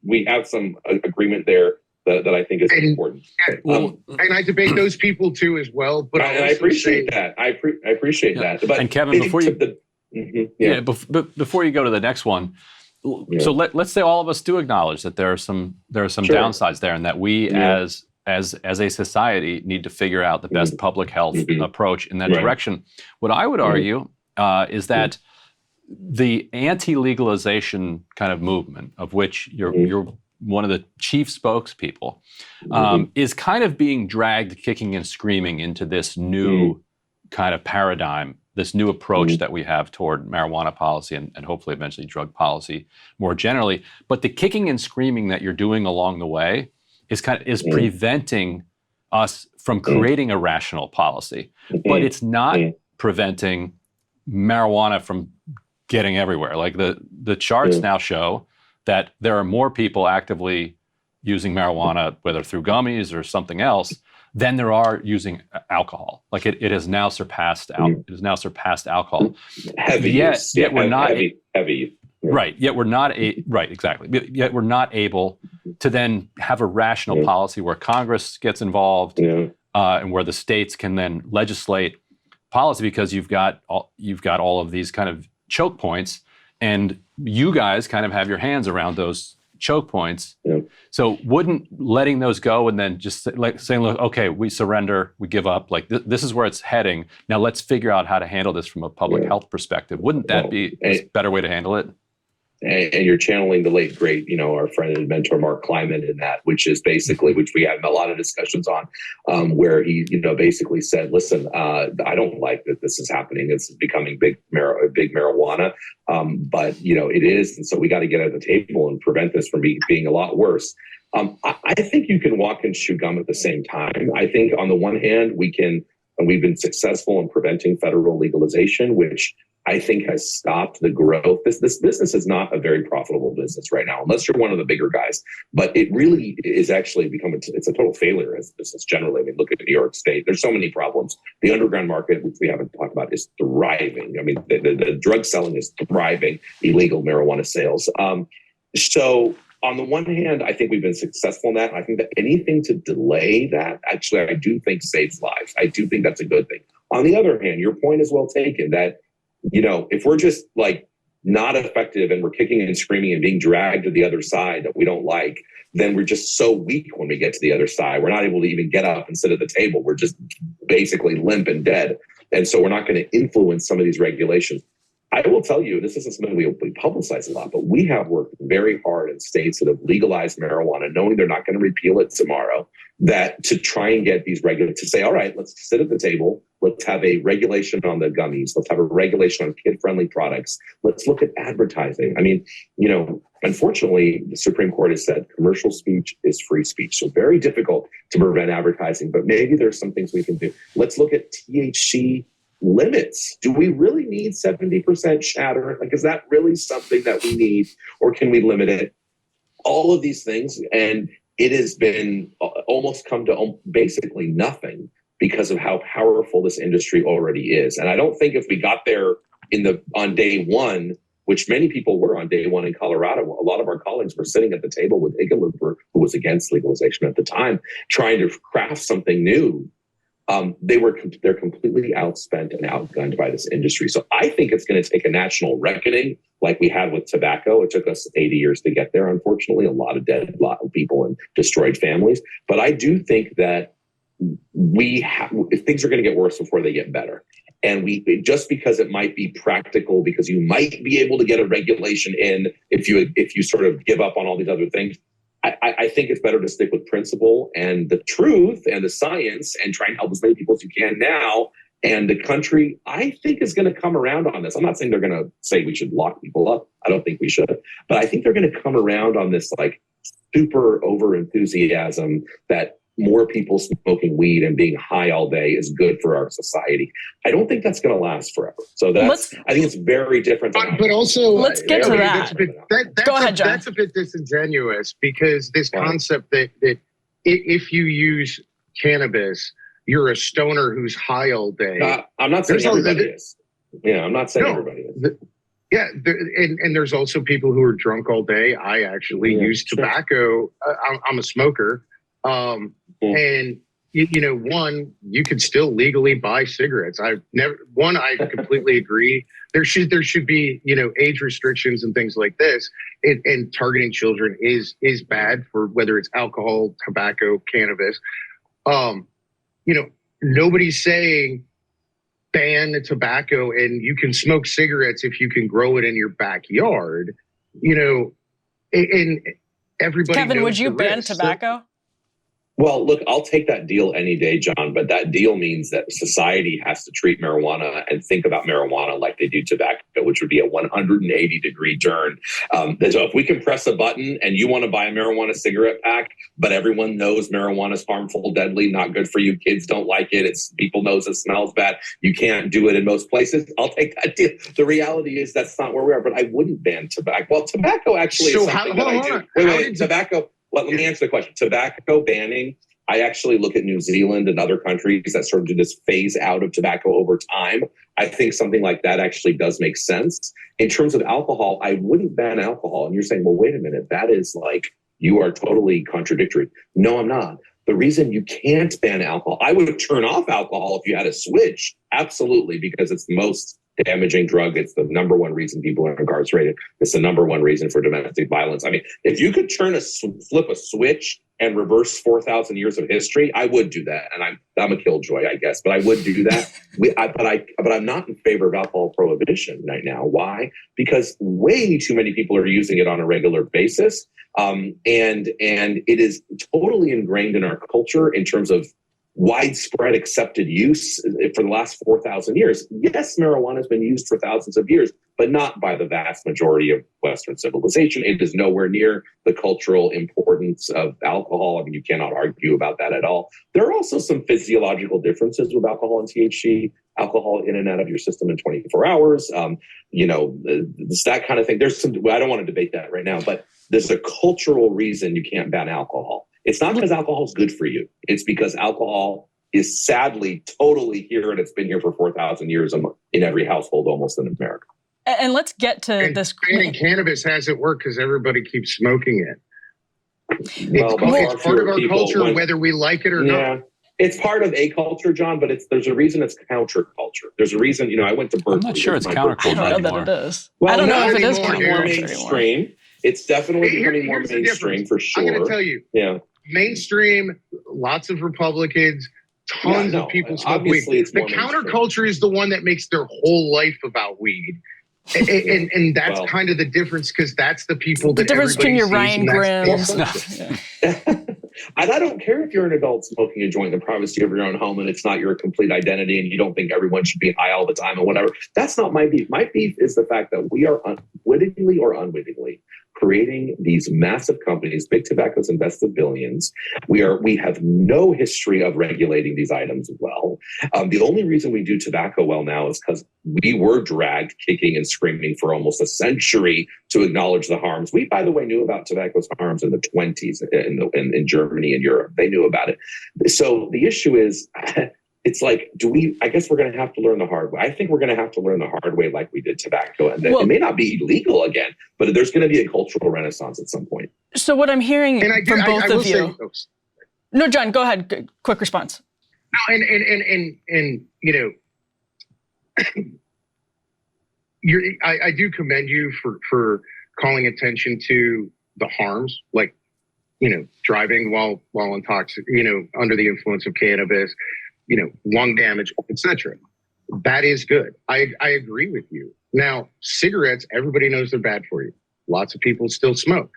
we have some agreement there that I think is important. And I debate those people too as well. But I appreciate that. I appreciate that. But and Kevin, before you go to the next one, so let's say all of us do acknowledge that there are some downsides there, and that we as a society need to figure out the best public health approach in that direction. What I would argue is that the anti-legalization kind of movement, of which you're one of the chief spokespeople, is kind of being dragged kicking and screaming into this new kind of paradigm, this new approach that we have toward marijuana policy and hopefully eventually drug policy more generally. But the kicking and screaming that you're doing along the way is preventing us from creating a rational policy. But it's not preventing marijuana from getting everywhere. Like the charts now show that there are more people actively using marijuana, whether through gummies or something else, than there are using alcohol. Like it has now surpassed alcohol. Heavy use. Yet we're not heavy. Right. Yet we're not exactly. Yet we're not able to then have a rational policy where Congress gets involved and where the states can then legislate policy, because you've got all of these kind of choke points, and you guys kind of have your hands around those choke points. So wouldn't letting those go and then just saying, look, okay, we surrender, we give up, like this is where it's heading. Now let's figure out how to handle this from a public health perspective. Wouldn't that be a better way to handle it? And you're channeling the late, great, our friend and mentor, Mark Kleiman, in that, which is basically, which we have a lot of discussions on, where he, basically said, listen, I don't like that this is happening. It's becoming big marijuana, but, it is. And so we got to get at the table and prevent this from being a lot worse. I think you can walk and chew gum at the same time. I think on the one hand, we've been successful in preventing federal legalization, which I think has stopped the growth. This business is not a very profitable business right now, unless you're one of the bigger guys. But it really is actually it's a total failure as a business generally. I mean, look at New York State. There's so many problems. The underground market, which we haven't talked about, is thriving. I mean, the drug selling is thriving, illegal marijuana sales. So on the one hand, I think we've been successful in that. I think that anything to delay that, actually, I do think saves lives. I do think that's a good thing. On the other hand, your point is well taken that, if we're just not effective and we're kicking and screaming and being dragged to the other side that we don't like, then we're just so weak when we get to the other side. We're not able to even get up and sit at the table. We're just basically limp and dead. And so we're not going to influence some of these regulations. I will tell you, this isn't something we publicize a lot, but we have worked very hard in states that have legalized marijuana, knowing they're not going to repeal it tomorrow, that to try and get these regulators to say, all right, let's sit at the table. Let's have a regulation on the gummies. Let's have a regulation on kid-friendly products. Let's look at advertising. I mean, unfortunately, the Supreme Court has said commercial speech is free speech. So very difficult to prevent advertising, but maybe there's some things we can do. Let's look at THC limits. Do we really need 70% shatter? Is that really something that we need, or can we limit it? All of these things. And it has been almost come to basically nothing because of how powerful this industry already is. And I don't think if we got there on day one, which many people were on day one in Colorado, a lot of our colleagues were sitting at the table with Hickenlooper, who was against legalization at the time, trying to craft something new. They're completely outspent and outgunned by this industry. So I think it's going to take a national reckoning like we had with tobacco. It took us 80 years to get there, unfortunately, a lot of people and destroyed families. But I do think that if things are going to get worse before they get better. And just because it might be practical, because you might be able to get a regulation in if you sort of give up on all these other things, I think it's better to stick with principle and the truth and the science and try and help as many people as you can now. And the country, I think, is going to come around on this. I'm not saying they're going to say we should lock people up. I don't think we should. But I think they're going to come around on this super over enthusiasm that more people smoking weed and being high all day is good for our society. I don't think that's going to last forever. So I think it's very different. But also, let's get to that. Go ahead, John. That's a bit disingenuous, because this concept that if you use cannabis, you're a stoner who's high all day. I'm not saying everybody is. Yeah, I'm not saying everybody is. And there's also people who are drunk all day. I actually use tobacco. I'm a smoker. And one, you can still legally buy cigarettes. I completely agree. There should be, age restrictions and things like this. And targeting children is bad for whether it's alcohol, tobacco, cannabis. Nobody's saying ban the tobacco and you can smoke cigarettes if you can grow it in your backyard. And everybody. Kevin, would you the ban risks. tobacco? Well, look, I'll take that deal any day, John, but that deal means that society has to treat marijuana and think about marijuana like they do tobacco, which would be a 180-degree turn. So if we can press a button and you want to buy a marijuana cigarette pack, but everyone knows marijuana is harmful, deadly, not good for you, kids don't like it, people knows it smells bad, you can't do it in most places, I'll take that deal. The reality is that's not where we are, but I wouldn't ban tobacco. Well, tobacco actually is something that I do. Wait, tobacco. Let me answer the question. Tobacco banning, I actually look at New Zealand and other countries that sort of do this phase out of tobacco over time. I think something like that actually does make sense. In terms of alcohol, I wouldn't ban alcohol. And you're saying, well, wait a minute, that is like, you are totally contradictory. No, I'm not. The reason you can't ban alcohol, I would turn off alcohol if you had a switch. Absolutely, because it's the most damaging drug. It's the number one reason people are incarcerated. It's the number one reason for domestic violence. I mean, if you could flip a switch and reverse 4,000 years of history, I would do that. And I'm a killjoy, I guess, but I would do that. But I'm not in favor of alcohol prohibition right now. Why? Because way too many people are using it on a regular basis. And it is totally ingrained in our culture in terms of widespread accepted use for the last 4,000 years. Yes, marijuana has been used for thousands of years, but not by the vast majority of Western civilization. It is nowhere near the cultural importance of alcohol. I mean, you cannot argue about that at all. There are also some physiological differences with alcohol and THC. Alcohol in and out of your system in 24 hours. It's that kind of thing. I don't want to debate that right now, but there's a cultural reason you can't ban alcohol. It's not because alcohol is good for you. It's because alcohol is sadly totally here, and it's been here for 4,000 years in every household almost in America. And let's get to this. Banning cannabis hasn't worked because everybody keeps smoking it. It's part of our culture, whether we like it or not. It's part of a culture, John, but there's a reason it's counterculture. There's a reason, I went to Berkeley. I'm not sure it's counterculture anymore. I don't know that it is. Well, I don't know if it is more mainstream. It's definitely becoming more mainstream for sure. I'm going to tell you. Yeah. Mainstream, lots of Republicans, tons of people smoke weed. The counterculture is the one that makes their whole life about weed. And that's kind of the difference, because that's the people that difference between your Ryan Grimms. And I don't care if you're an adult smoking a joint in the privacy of your own home and it's not your complete identity and you don't think everyone should be high all the time or whatever. That's not my beef. My beef is the fact that we are wittingly or unwittingly creating these massive companies. Big Tobacco's invested billions. We have no history of regulating these items well. The only reason we do tobacco well now is because we were dragged kicking and screaming for almost a century to acknowledge the harms. We, by the way, knew about tobacco's harms in the 20s in Germany and Europe. They knew about it. So the issue is, it's like, I guess we're going to have to learn the hard way. I think we're going to have to learn the hard way like we did tobacco. And it may not be illegal again, but there's going to be a cultural renaissance at some point. So what I'm hearing from both of you. No, John, go ahead. Quick response. No, and I do commend you for calling attention to the harms, like, driving while intoxicated, under the influence of cannabis, lung damage, etc. That is good. I agree with you. Now, cigarettes, everybody knows they're bad for you. Lots of people still smoke.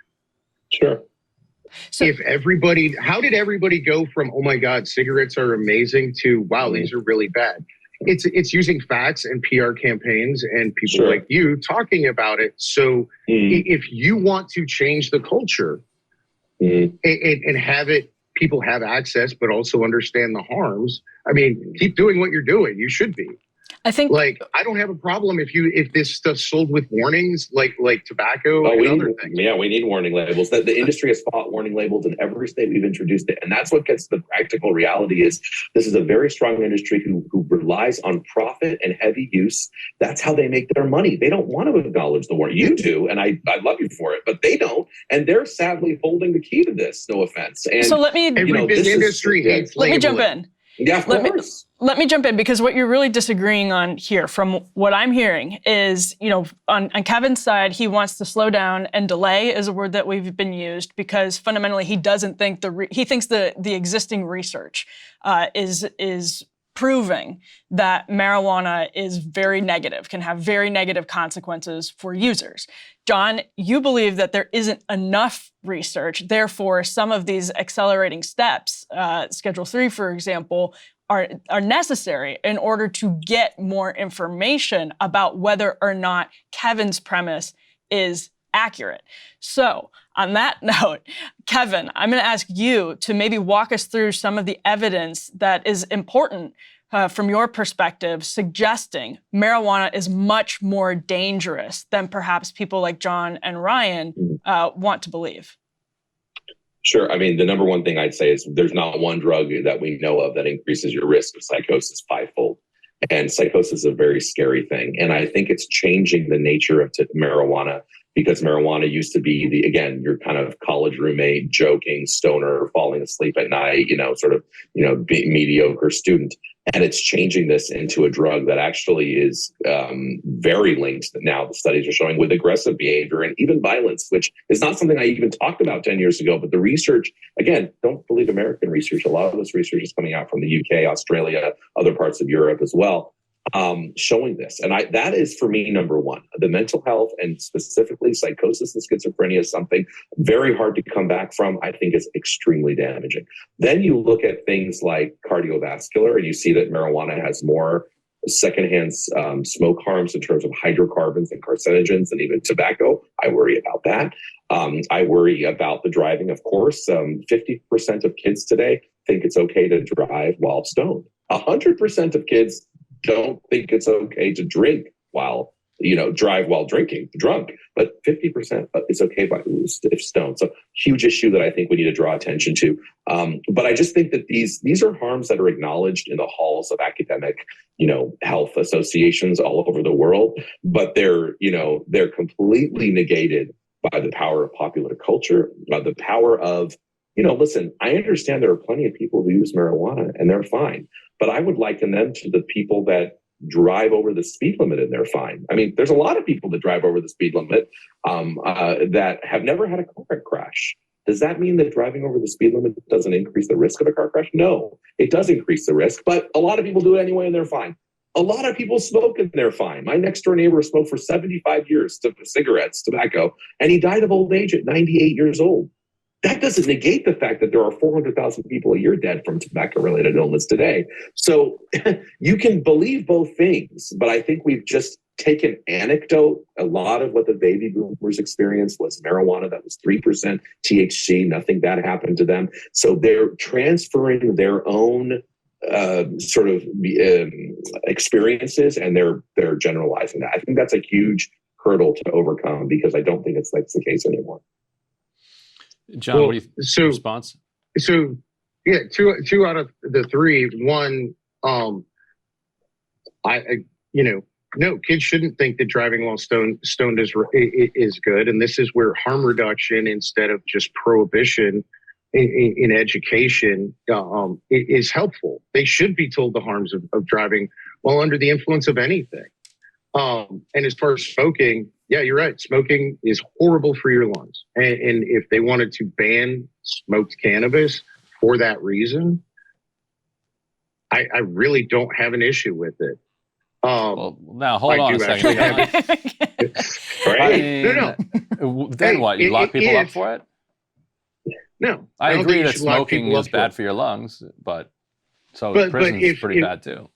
Sure. So how did everybody go from, oh my God, cigarettes are amazing, to, wow, these are really bad? It's using facts and PR campaigns and people like you talking about it. So if you want to change the culture and have people have access, but also understand the harms, I mean, keep doing what you're doing. You should be. I think Like, I don't have a problem if this stuff's sold with warnings, like tobacco and other things. Yeah, we need warning labels. That the industry has fought warning labels in every state we've introduced it, and that's what gets the practical reality is this is a very strong industry who relies on profit and heavy use. That's how they make their money. They don't want to acknowledge the warning. You do, and I love you for it, but they don't, and they're sadly holding the key to this. No offense. And so let me. Every big industry hates Let me jump labeling. in. Yeah, of course. Let me jump in because what you're really disagreeing on here, from what I'm hearing, is on Kevin's side, he wants to slow down, and delay is a word that we've been used because fundamentally he doesn't think he thinks the existing research is proving that marijuana is very negative, can have very negative consequences for users. John, you believe that there isn't enough research, therefore some of these accelerating steps, Schedule 3, for example, are necessary in order to get more information about whether or not Kevin's premise is accurate. So on that note, Kevin, I'm going to ask you to maybe walk us through some of the evidence that is important from your perspective, suggesting marijuana is much more dangerous than perhaps people like John and Ryan want to believe. Sure. I mean, the number one thing I'd say is there's not one drug that we know of that increases your risk of psychosis fivefold. And psychosis is a very scary thing. And I think it's changing the nature of marijuana, because marijuana used to be your kind of college roommate, joking, stoner, falling asleep at night, mediocre student. And it's changing this into a drug that actually is very linked now, the studies are showing, with aggressive behavior and even violence, which is not something I even talked about 10 years ago. But the research, again, don't believe American research. A lot of this research is coming out from the UK, Australia, other parts of Europe as well, showing this. And that is, for me, number one. The mental health, and specifically psychosis and schizophrenia, is something very hard to come back from. I think is extremely damaging. Then you look at things like cardiovascular, and you see that marijuana has more secondhand smoke harms in terms of hydrocarbons and carcinogens and even tobacco. I worry about that. I worry about the driving, of course. 50% of kids today think it's okay to drive while stoned. 100% of kids don't think it's okay to drive while drunk, but 50% is okay if stoned. So huge issue that I think we need to draw attention to. But I just think that these are harms that are acknowledged in the halls of academic, health associations all over the world, but they're completely negated by the power of popular culture, by the power of, listen, I understand there are plenty of people who use marijuana and they're fine, but I would liken them to the people that drive over the speed limit and they're fine. I mean, there's a lot of people that drive over the speed limit that have never had a car crash. Does that mean that driving over the speed limit doesn't increase the risk of a car crash? No, it does increase the risk, but a lot of people do it anyway and they're fine. A lot of people smoke and they're fine. My next door neighbor smoked for 75 years, cigarettes, tobacco, and he died of old age at 98 years old. That doesn't negate the fact that there are 400,000 people a year dead from tobacco-related illness today. So you can believe both things, but I think we've just taken anecdote. A lot of what the baby boomers experienced was marijuana that was 3% THC. Nothing bad happened to them. So they're transferring their own experiences, and they're generalizing that. I think that's a huge hurdle to overcome, because I don't think that's the case anymore. John, what do you response? So yeah, two out of the three. One, no, kids shouldn't think that driving while stoned is good, and this is where harm reduction instead of just prohibition in education is helpful. They should be told the harms of driving while under the influence of anything. And as far as smoking, yeah, you're right. Smoking is horrible for your lungs. And if they wanted to ban smoked cannabis for that reason, I really don't have an issue with it. Well, now hold on a second. Then what? You lock people up for it? No. I agree that smoking is bad for your lungs, but prison's pretty bad too.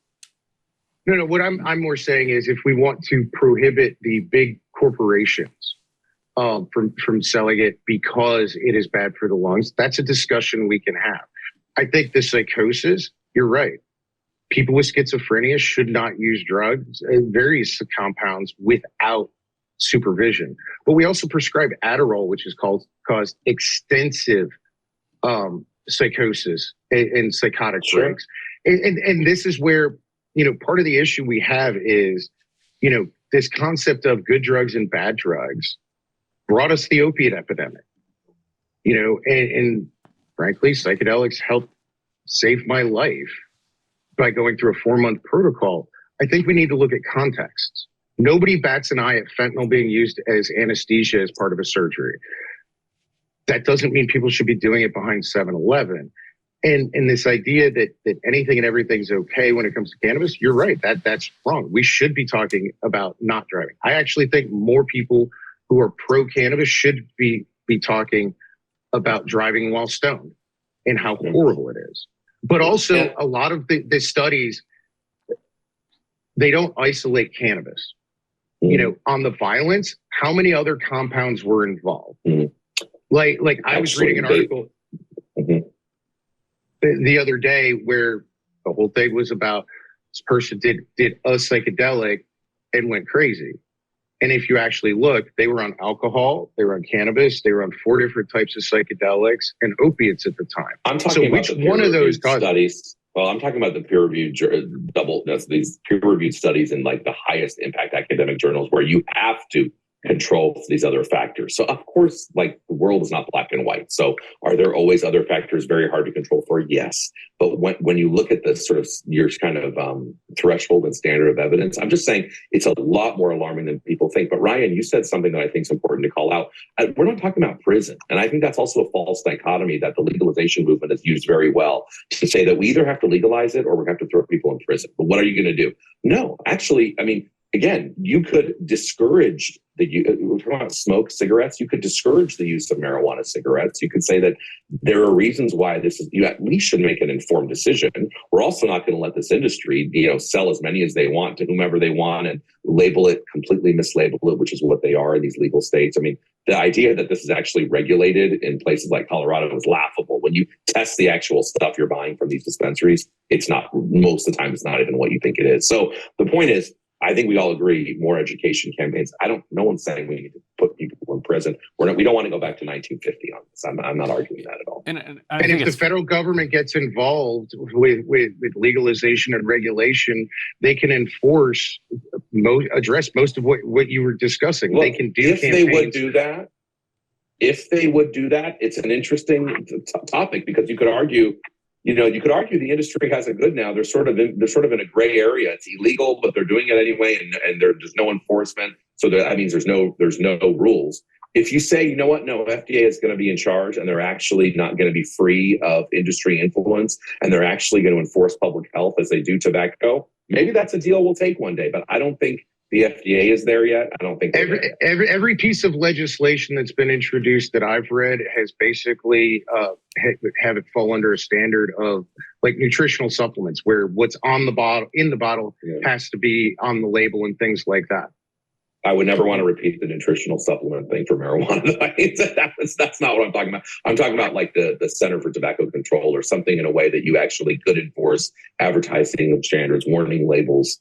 No. What I'm more saying is, if we want to prohibit the big corporations from selling it because it is bad for the lungs, that's a discussion we can have. I think the psychosis, you're right. people with schizophrenia should not use drugs, various compounds, without supervision. But we also prescribe Adderall, which has caused extensive psychosis and psychotic breaks. And this is where, part of the issue we have is, this concept of good drugs and bad drugs brought us the opiate epidemic, and frankly, psychedelics helped save my life by going through a 4-month protocol. I think we need to look at contexts. Nobody bats an eye at fentanyl being used as anesthesia as part of a surgery. That doesn't mean people should be doing it behind 7-Eleven. And this idea that anything and everything's okay when it comes to cannabis, you're right, that's wrong. We should be talking about not driving. I actually think more people who are pro-cannabis should be talking about driving while stoned and how horrible it is. But also, a lot of the studies, they don't isolate cannabis. On the violence, how many other compounds were involved? Like I was reading an article the other day where the whole thing was about this person did a psychedelic and went crazy. And if you actually look, they were on alcohol, they were on cannabis, they were on 4 different types of psychedelics and opiates at the time. I'm talking about which one of those studies? Well, I'm talking about the peer-reviewed these peer-reviewed studies in like the highest impact academic journals where you have to control for these other factors. So of course, like the world is not black and white. So are there always other factors very hard to control for? Yes. But when you look at the sort of your kind of threshold and standard of evidence, I'm just saying it's a lot more alarming than people think. But Ryan, you said something that I think is important to call out. We're not talking about prison. And I think that's also a false dichotomy that the legalization movement has used very well to say that we either have to legalize it or we have to throw people in prison. But what are you going to do? No, actually, I mean, again, you could discourage we're talking about smoke cigarettes. You could discourage the use of marijuana cigarettes. You could say that there are reasons why you at least should make an informed decision. We're also not going to let this industry, sell as many as they want to whomever they want and label it, completely mislabel it, which is what they are in these legal states. I mean, the idea that this is actually regulated in places like Colorado is laughable. When you test the actual stuff you're buying from these dispensaries, it's not, most of the time, it's not even what you think it is. So the point is, I think we all agree more education campaigns. No one's saying we need to put people in prison. We don't want to go back to 1950 on this. I'm not arguing that at all. And if the federal government gets involved with legalization and regulation, they can address most of what you were discussing. Well, they can do if campaigns. If they would do that, it's an interesting topic because you could argue the industry has it good now. They're sort of in a gray area. It's illegal, but they're doing it anyway, and there's no enforcement. So that means there's no rules. If you say, you know what, no, FDA is going to be in charge, and they're actually not going to be free of industry influence, and they're actually going to enforce public health as they do tobacco, maybe that's a deal we'll take one day. But I don't think the FDA is there yet. I don't think every piece of legislation that's been introduced that I've read has basically have it fall under a standard of like nutritional supplements, where what's in the bottle has to be on the label and things like that. I would never want to repeat the nutritional supplement thing for marijuana. That's not what I'm talking about. I'm talking about like the Center for Tobacco Control or something in a way that you actually could enforce advertising standards, warning labels,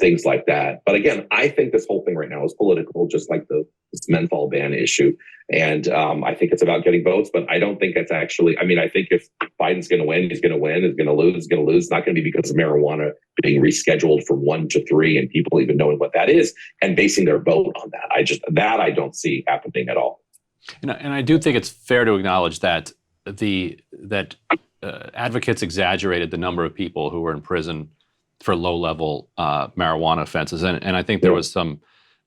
things like that. But again, I think this whole thing right now is political, just like this menthol ban issue. And I think it's about getting votes, but I don't think it's actually, I think if Biden's going to win, he's going to win, is going to lose, he's going to lose. It's not going to be because of marijuana being rescheduled from 1 to 3 and people even knowing what that is and basing their vote on that. I don't see happening at all. And I do think it's fair to acknowledge that advocates exaggerated the number of people who were in prison for low-level marijuana offenses, and I think there was some.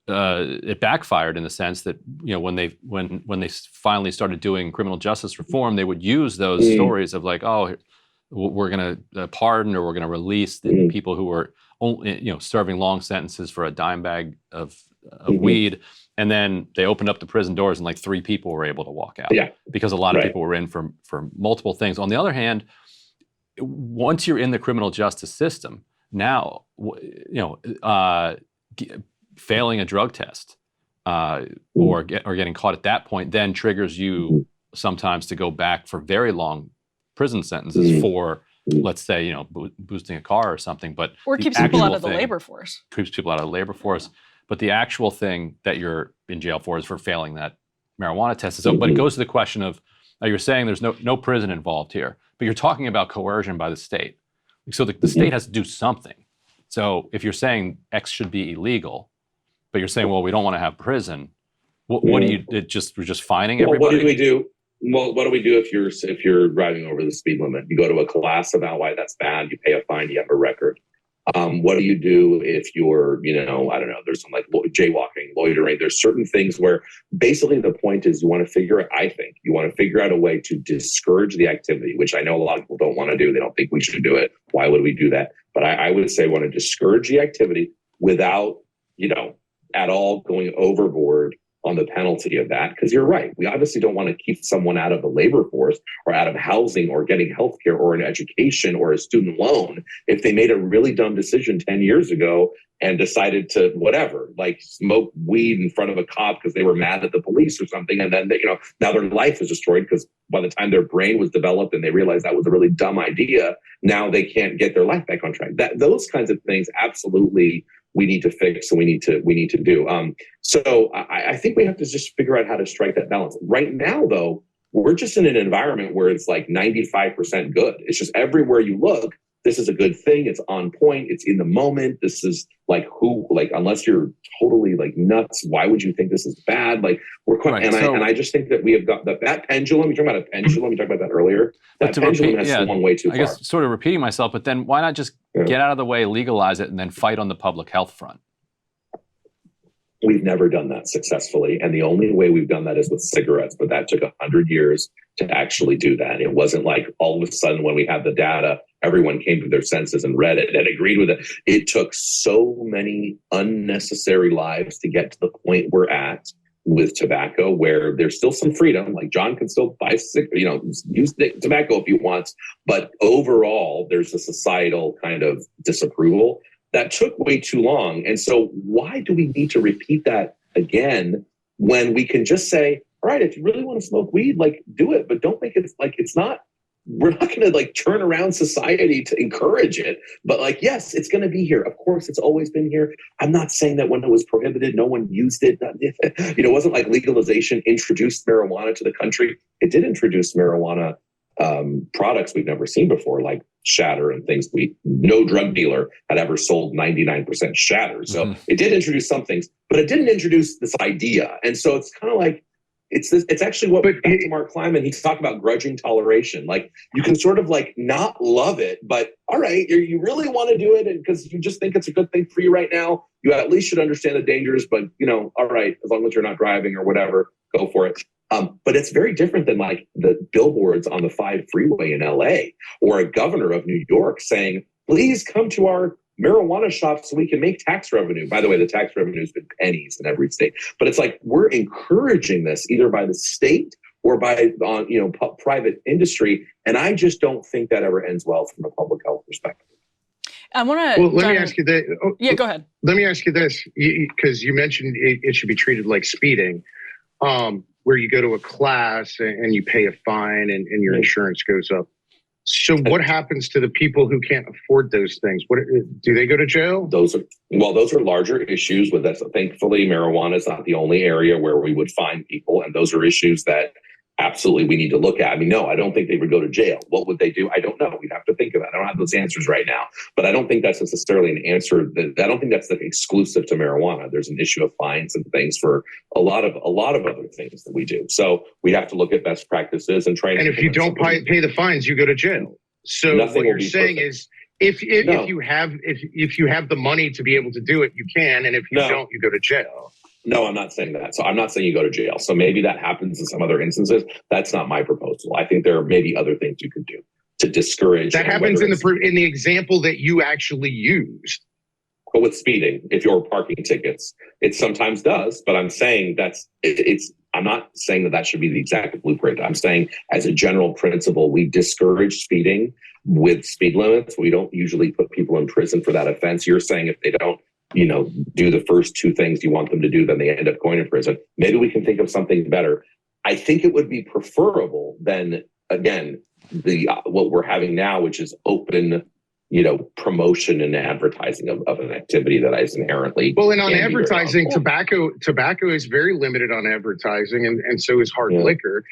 It backfired in the sense that when they finally started doing criminal justice reform, they would use those stories of like, oh, we're going to pardon or we're going to release the people who were only, serving long sentences for a dime bag of weed, and then they opened up the prison doors and like 3 people were able to walk out because a lot of people were in for multiple things. On the other hand, once you're in the criminal justice system. Now, failing a drug test or getting caught at that point then triggers you sometimes to go back for very long prison sentences for let's say, boosting a car or something, but or keeps people out of the labor force. Keeps people out of the labor force. But the actual thing that you're in jail for is for failing that marijuana test. So, but it goes to the question of, you're saying there's no prison involved here, but you're talking about coercion by the state. So the state has to do something. So if you're saying X should be illegal, but you're saying, well, we don't want to have prison, what do you? We're just fining everybody. What do we do? Well, what do we do if you're driving over the speed limit? You go to a class about why that's bad. You pay a fine. You have a record. What do you do if you're, I don't know, there's some like jaywalking, loitering. There's certain things where basically the point is you want to figure out a way to discourage the activity, which I know a lot of people don't want to do. They don't think we should do it. Why would we do that? But I would say want to discourage the activity without, at all going overboard on the penalty of that. Because you're right. We obviously don't want to keep someone out of the labor force or out of housing or getting healthcare or an education or a student loan if they made a really dumb decision 10 years ago and decided to like smoke weed in front of a cop because they were mad at the police or something. And then now their life is destroyed because by the time their brain was developed and they realized that was a really dumb idea, now they can't get their life back on track. Those kinds of things absolutely we need to fix and we need to do. So I think we have to just figure out how to strike that balance. Right now, though, we're just in an environment where it's like 95% good. It's just everywhere you look, this is a good thing. It's on point. It's in the moment. This is unless you're totally like nuts, why would you think this is bad? Like we're quite, right. And I just think that we have got that pendulum. You talked about a pendulum. We talked about that earlier. That pendulum has swung way too far. I guess sort of repeating myself, but then why not just get out of the way, legalize it, and then fight on the public health front? We've never done that successfully. And the only way we've done that is with cigarettes, but that took 100 years to actually do that. It wasn't like all of a sudden when we had the data, everyone came to their senses and read it and agreed with it. It took so many unnecessary lives to get to the point we're at with tobacco, where there's still some freedom. Like John can still buy, use tobacco if he wants. But overall, there's a societal kind of disapproval. That took way too long. And so why do we need to repeat that again when we can just say, all right, if you really want to smoke weed, like do it, but don't make it like it's not, we're not going to like turn around society to encourage it. But like, yes, it's going to be here. Of course, it's always been here. I'm not saying that when it was prohibited, no one used it. It wasn't like legalization introduced marijuana to the country. It did introduce marijuana products we've never seen before, like shatter and things. No drug dealer had ever sold 99% shatter. So it did introduce some things, but it didn't introduce this idea. And so it's kind of like, it's actually what back to Mark Kleiman, he's talking about grudging toleration. Like you can sort of like not love it, but all right, you really want to do it and because you just think it's a good thing for you right now, you at least should understand the dangers, but all right, as long as you're not driving or whatever, go for it. But it's very different than like the billboards on the 5 freeway in LA or a governor of New York saying, please come to our marijuana shops so we can make tax revenue. By the way, the tax revenue has been pennies in every state. But it's like we're encouraging this either by the state or by private industry. And I just don't think that ever ends well from a public health perspective. I want to. Well, let me ask you that. Yeah, go ahead. Let me ask you this, because you mentioned it should be treated like speeding. Where you go to a class and you pay a fine and your insurance goes up. So what happens to the people who can't afford those things? What do they go to jail? Those are larger issues with that. So thankfully, marijuana is not the only area where we would find people. And those are issues that absolutely we need to look at. I mean, no, I don't think they would go to jail. What would they do? I don't know. We'd have to think of that. I don't have those answers right now, but I don't think that's necessarily an answer. I don't think that's exclusive to marijuana. There's an issue of fines and things for a lot of other things that we do. So we have to look at best practices and try. And if you don't pay the fines, you go to jail. So what you're saying is, if you have the money to be able to do it, you can, and if you don't, you go to jail. No, I'm not saying that. So I'm not saying you go to jail. So maybe that happens in some other instances. That's not my proposal. I think there are maybe other things you could do to discourage. That happens in the example that you actually used. But with speeding, if you're parking tickets, it sometimes does. But I'm saying I'm not saying that should be the exact blueprint. I'm saying as a general principle, we discourage speeding with speed limits. We don't usually put people in prison for that offense. You're saying if they don't, do the first 2 things you want them to do, then they end up going to prison. Maybe we can think of something better. I think it would be preferable than, again, what we're having now, which is open, promotion and advertising of an activity that is inherently well. And on advertising, tobacco is very limited on advertising, and so is hard liquor.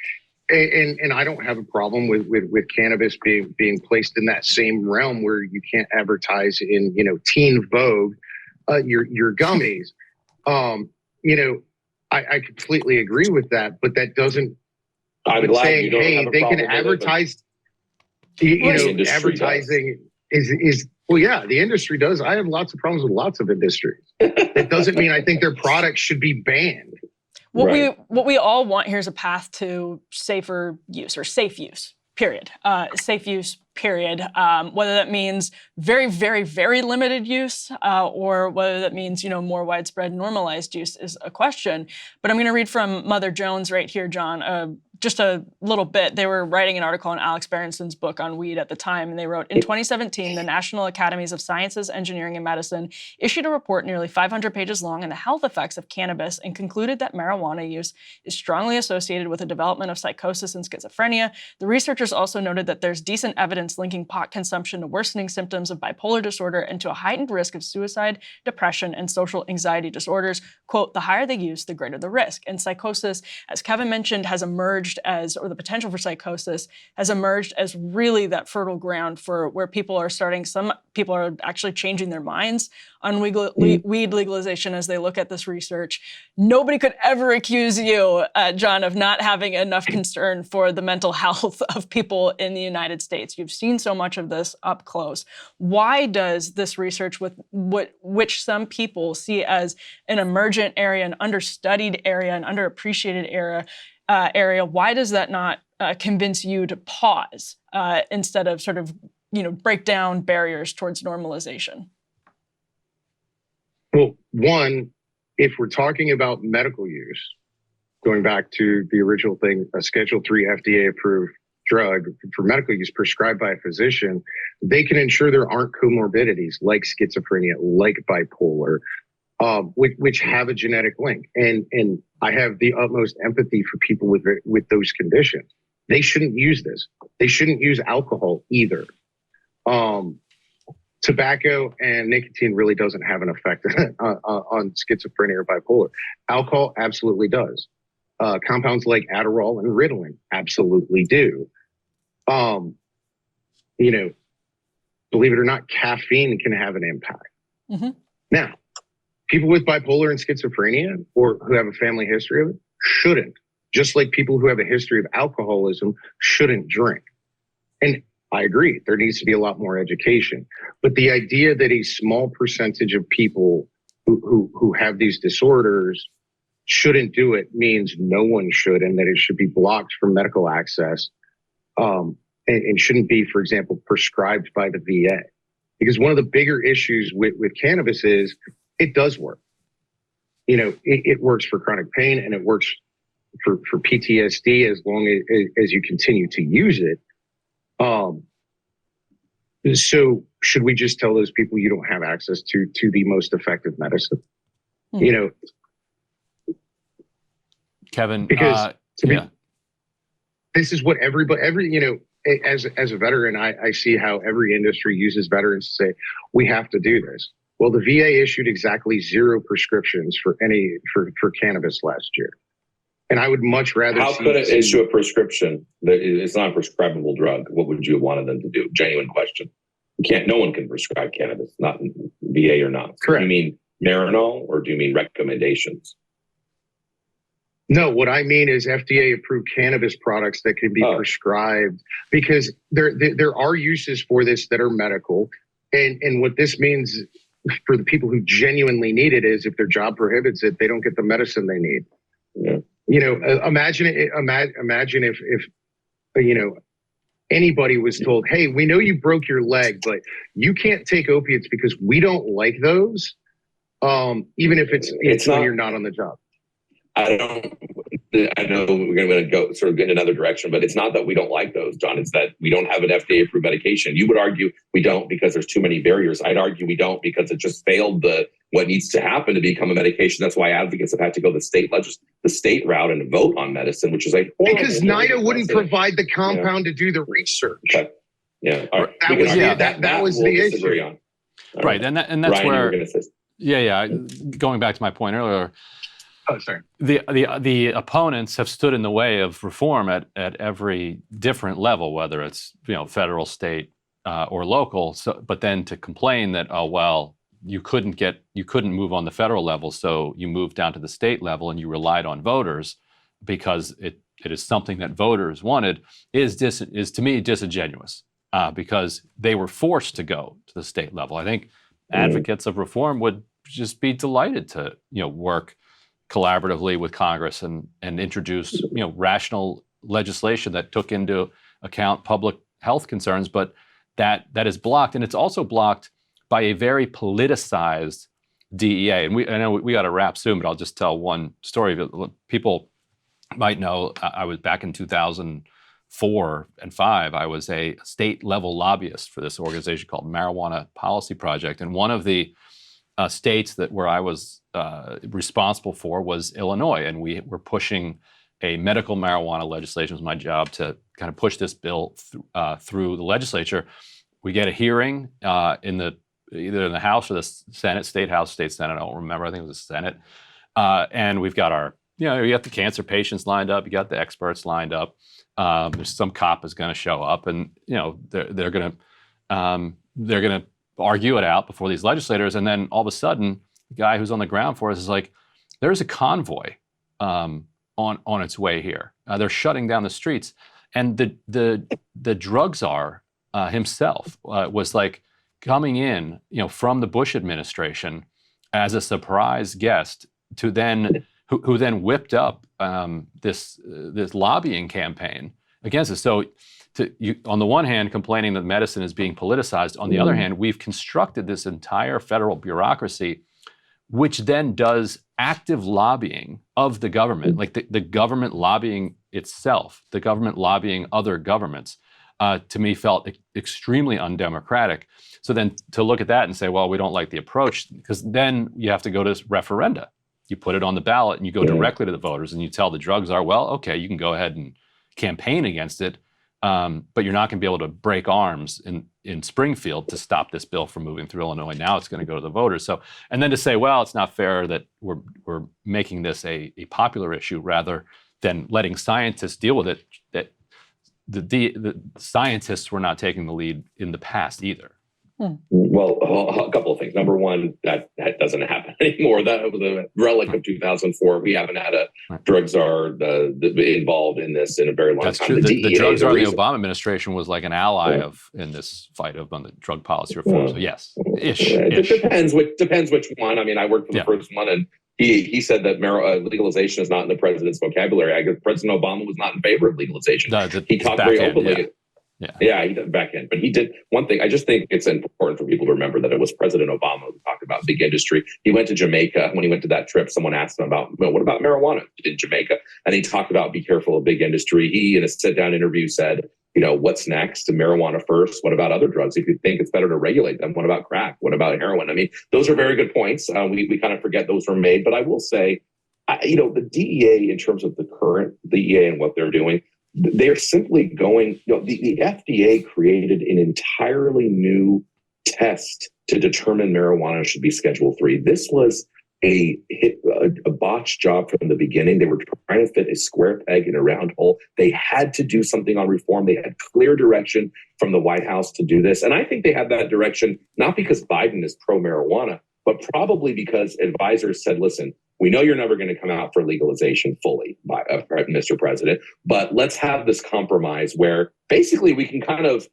And I don't have a problem with cannabis being placed in that same realm where you can't advertise in teen Vogue your gummies. I completely agree with that, but that doesn't. I'm glad saying, you don't hey, have a they can problem advertise. Advertising is well, yeah, the industry does. I have lots of problems with lots of industries. That doesn't mean I think their products should be banned. What we all want here is a path to safer use or safe use. Period. Safe use. Period. Whether that means very, very, very limited use, or whether that means more widespread normalized use is a question. But I'm going to read from Mother Jones right here, John. Just a little bit. They were writing an article on Alex Berenson's book on weed at the time, and they wrote, in 2017, the National Academies of Sciences, Engineering, and Medicine issued a report nearly 500 pages long on the health effects of cannabis and concluded that marijuana use is strongly associated with the development of psychosis and schizophrenia. The researchers also noted that there's decent evidence linking pot consumption to worsening symptoms of bipolar disorder and to a heightened risk of suicide, depression, and social anxiety disorders. Quote, the higher the use, the greater the risk. And psychosis, as Kevin mentioned, has emerged as, or the potential for psychosis has emerged as really that fertile ground for where some people are actually changing their minds on weed legalization as they look at this research. Nobody could ever accuse you, John, of not having enough concern for the mental health of people in the United States. You've seen so much of this up close. Why does this research, which some people see as an emergent area, an understudied area, an underappreciated area, why does that not convince you to pause instead of sort of, break down barriers towards normalization? Well, one, if we're talking about medical use, going back to the original thing, a Schedule III FDA-approved drug for medical use prescribed by a physician, they can ensure there aren't comorbidities like schizophrenia, like bipolar, which have a genetic link. And I have the utmost empathy for people with those conditions. They shouldn't use this. They shouldn't use alcohol either. Tobacco and nicotine really doesn't have an effect on schizophrenia or bipolar. Alcohol absolutely does. Compounds like Adderall and Ritalin absolutely do. Believe it or not, caffeine can have an impact. Mm-hmm. Now, people with bipolar and schizophrenia or who have a family history of it shouldn't, just like people who have a history of alcoholism shouldn't drink. And I agree, there needs to be a lot more education. But the idea that a small percentage of people who have these disorders shouldn't do it means no one should, and that it should be blocked from medical access and shouldn't be, for example, prescribed by the VA. Because one of the bigger issues with cannabis is it does work. It works for chronic pain and it works for PTSD as long as you continue to use it. So should we just tell those people you don't have access to the most effective medicine? Mm-hmm. Kevin, because this is what as a veteran, I see how every industry uses veterans to say, we have to do this. Well, the VA issued exactly 0 prescriptions for cannabis last year. And I would much rather How could it issue a prescription that it's not a prescribable drug? What would you have wanted them to do? Genuine question. No one can prescribe cannabis, not VA or not. Correct. Do you mean Marinol or do you mean recommendations? No, what I mean is FDA approved cannabis products that can be prescribed, because there are uses for this that are medical. And what this means for the people who genuinely need it is if their job prohibits it, they don't get the medicine they need. Yeah. Imagine if anybody was told, hey, we know you broke your leg, but you can't take opiates because we don't like those. Even if it's when you're not on the job. I know we're going to go sort of in another direction, but it's not that we don't like those, John. It's that we don't have an FDA-approved medication. You would argue we don't because there's too many barriers. I'd argue we don't because it just failed what needs to happen to become a medication. That's why advocates have had to go to the state the state route and vote on medicine, which is a horrible, because NIDA wouldn't precedent. provide the compound to do the research. Okay. Yeah. All right. That was that was we'll the disagree issue. on. All Right, and that's Ryan, you were where, gonna say. yeah. Going back to my point earlier, Oh, sorry. the opponents have stood in the way of reform at every different level, whether it's federal, state, or local. So, but then to complain that you couldn't move on the federal level, so you moved down to the state level and you relied on voters because it is something that voters wanted is to me disingenuous because they were forced to go to the state level. I think advocates of reform would just be delighted to work collaboratively with Congress and introduce rational legislation that took into account public health concerns, but that is blocked, and it's also blocked by a very politicized DEA. And I know we got to wrap soon, but I'll just tell one story. People might know I was back in 2004 and 5. I was a state level lobbyist for this organization called Marijuana Policy Project, and one of the states where I was responsible for was Illinois, and we were pushing a medical marijuana legislation. It was my job to kind of push this bill through the legislature. We get a hearing either in the House or the Senate, State House, State Senate. I don't remember. I think it was the Senate. And we've got you got the cancer patients lined up. You got the experts lined up. There's some cop is going to show up, and they're going to argue it out before these legislators, and then all of a sudden, the guy who's on the ground for us is like, "There's a convoy on its way here. They're shutting down the streets," and the drug czar himself was like coming in, from the Bush administration as a surprise guest to then who then whipped up this lobbying campaign against us. So. On the one hand, complaining that medicine is being politicized. On the other hand, we've constructed this entire federal bureaucracy, which then does active lobbying of the government, like the government lobbying itself, the government lobbying other governments, to me felt extremely undemocratic. So then to look at that and say, well, we don't like the approach, because then you have to go to referenda. You put it on the ballot and you go directly to the voters and you tell the drug czar, well, okay, you can go ahead and campaign against it. But you're not going to be able to break arms in Springfield to stop this bill from moving through Illinois. Now it's going to go to the voters. So, and then to say, well, it's not fair that we're making this a popular issue rather than letting scientists deal with it. That the scientists were not taking the lead in the past either. Well, a couple of things. Number one, that doesn't happen anymore. That was a relic of 2004. We haven't had a drug czar involved in this in a very long time. That's true. The drug czar of the Obama administration was like an ally in this fight on the drug policy reform. So yes, it depends which one. I mean, I worked for the first one, and he said that legalization is not in the president's vocabulary. I guess President Obama was not in favor of legalization. He talked very openly. Yeah, he did back end. But he did one thing. I just think it's important for people to remember that it was President Obama who talked about big industry. He went to Jamaica. When he went to that trip, someone asked him about, well, what about marijuana in Jamaica? And he talked about be careful of big industry. He, in a sit-down interview, said, what's next? Marijuana first. What about other drugs? If you think it's better to regulate them, what about crack? What about heroin? I mean, those are very good points. We kind of forget those were made. But I will say, the DEA, in terms of the current DEA and what they're doing, they're simply going, the FDA created an entirely new test to determine marijuana should be Schedule 3. This was a botched job from the beginning. They were trying to fit a square peg in a round hole. They had to do something on reform. They had clear direction from the White House to do this. And I think they had that direction, not because Biden is pro-marijuana, but probably because advisors said, listen, we know you're never going to come out for legalization fully, by Mr. President, but let's have this compromise where basically we can kind of,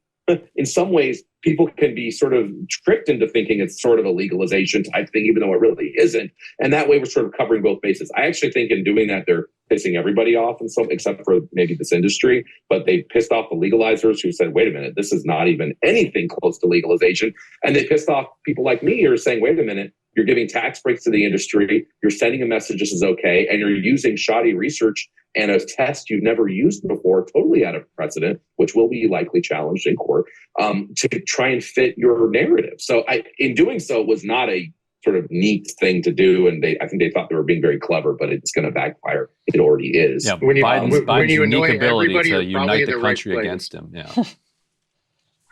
in some ways, people can be sort of tricked into thinking it's sort of a legalization type thing, even though it really isn't. And that way we're sort of covering both bases. I actually think in doing that, they're pissing everybody off, except for maybe this industry, but they pissed off the legalizers who said, wait a minute, this is not even anything close to legalization. And they pissed off people like me who are saying, wait a minute, you're giving tax breaks to the industry, you're sending a message this is okay, and you're using shoddy research and a test you've never used before, totally out of precedent, which will be likely challenged in court, to try and fit your narrative. So in doing so, it was not a sort of neat thing to do, and I think they thought they were being very clever, but it's going to backfire. It already is. Yeah, When you- Biden's when you unique annoy ability everybody, to you're probably unite in the the right country place. against him. Yeah.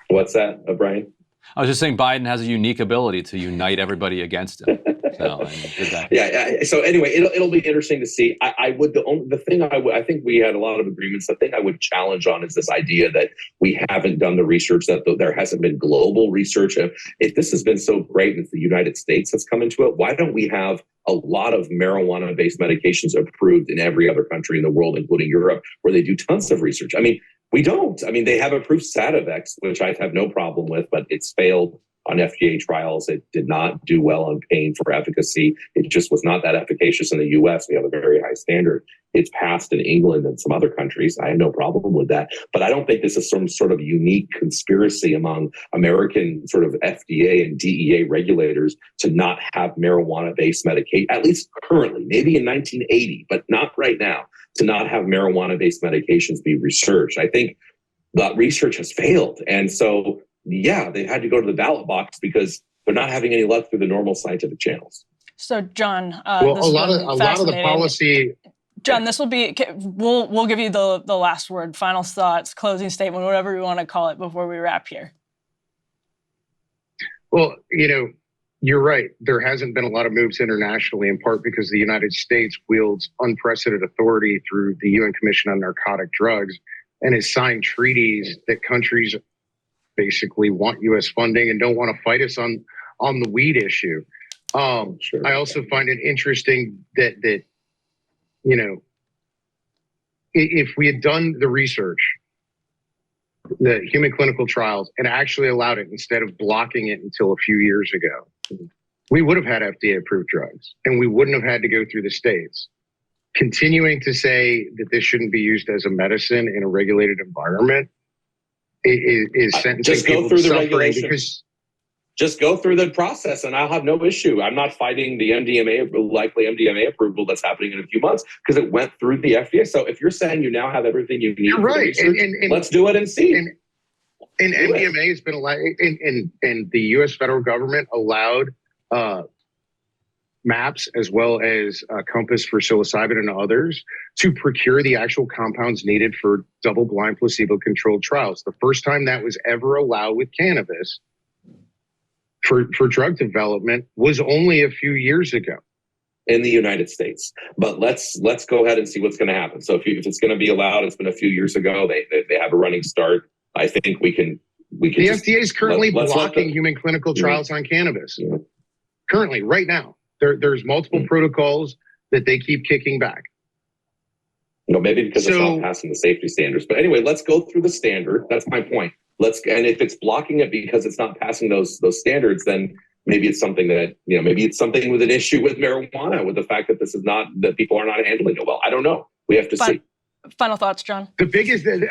What's that, Brian? I was just saying Biden has a unique ability to unite everybody against him. So, I mean, did that. Yeah. So anyway, it'll be interesting to see. The thing I think we had a lot of agreements. The thing I would challenge on is this idea that we haven't done the research, that there hasn't been global research. If this has been so great and it's the United States that's come into it, why don't we have a lot of marijuana-based medications approved in every other country in the world, including Europe, where they do tons of research? I mean, we don't. I mean, they have approved Sativex, which I have no problem with, but it's failed on FDA trials. It did not do well on pain for efficacy. It just was not that efficacious in the US. We have a very high standard. It's passed in England and some other countries. I have no problem with that. But I don't think this is some sort of unique conspiracy among American sort of FDA and DEA regulators to not have marijuana-based medication, at least currently, maybe in 1980, but not right now, to not have marijuana-based medications be researched. I think that research has failed. And so, yeah, they've had to go to the ballot box because they're not having any luck through the normal scientific channels. So, John, Well, a lot of the policy. John, this will be. We'll give you the last word, final thoughts, closing statement, whatever you want to call it, before we wrap here. Well, you're right. There hasn't been a lot of moves internationally, in part because the United States wields unprecedented authority through the UN Commission on Narcotic Drugs and has signed treaties that countries basically want U.S. funding and don't want to fight us on the weed issue. Sure. I also find it interesting that if we had done the research, the human clinical trials, and actually allowed it instead of blocking it until a few years ago, we would have had FDA-approved drugs, and we wouldn't have had to go through the states. Continuing to say that this shouldn't be used as a medicine in a regulated environment is sentencing people to suffering because. Just go through the process and I'll have no issue. I'm not fighting the likely MDMA approval that's happening in a few months because it went through the FDA. So if you're saying you now have everything you need, you're right. And let's do it and see. And MDMA has been allowed, and the U.S. federal government allowed MAPS as well as Compass for psilocybin and others to procure the actual compounds needed for double-blind placebo-controlled trials. The first time that was ever allowed with cannabis for drug development was only a few years ago in the United States. But let's go ahead and see what's going to happen. So if it's going to be allowed, it's been a few years ago. They have a running start. I think we can. The FDA is currently blocking human clinical trials on cannabis. Yeah. Currently, right now, there's multiple protocols that they keep kicking back. Maybe because it's not passing the safety standards. But anyway, let's go through the standard. That's my point. And if it's blocking it because it's not passing those standards, then maybe it's something that, maybe it's something with an issue with marijuana, with the fact that that people are not handling it well. I don't know. We have to see. Final thoughts, John?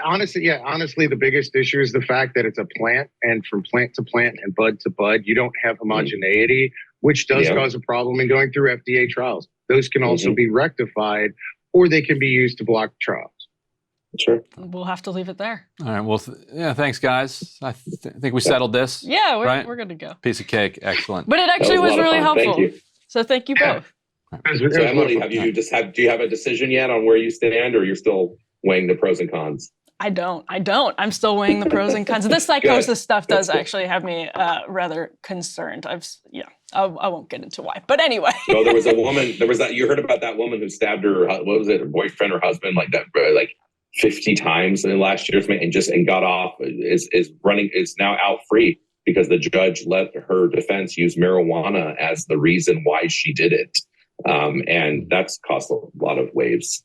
Honestly, the biggest issue is the fact that it's a plant, and from plant to plant and bud to bud, you don't have homogeneity, which does cause a problem in going through FDA trials. Those can also be rectified, or they can be used to block trials. Sure. We'll have to leave it there. All right. Well, thanks, guys. I think we settled this. Yeah, right? We're good to go. Piece of cake. Excellent. But it actually was really helpful. Thank you. So thank you both. So Emily, do you have a decision yet on where you stand, or you're still weighing the pros and cons? I don't. I'm still weighing the pros and cons. This psychosis stuff does actually have me rather concerned. I won't get into why. But anyway. So there was a woman, you heard about that woman who stabbed her boyfriend or husband, like 50 times in the last year and got off, is now out free because the judge let her defense use marijuana as the reason why she did it. And that's caused a lot of waves.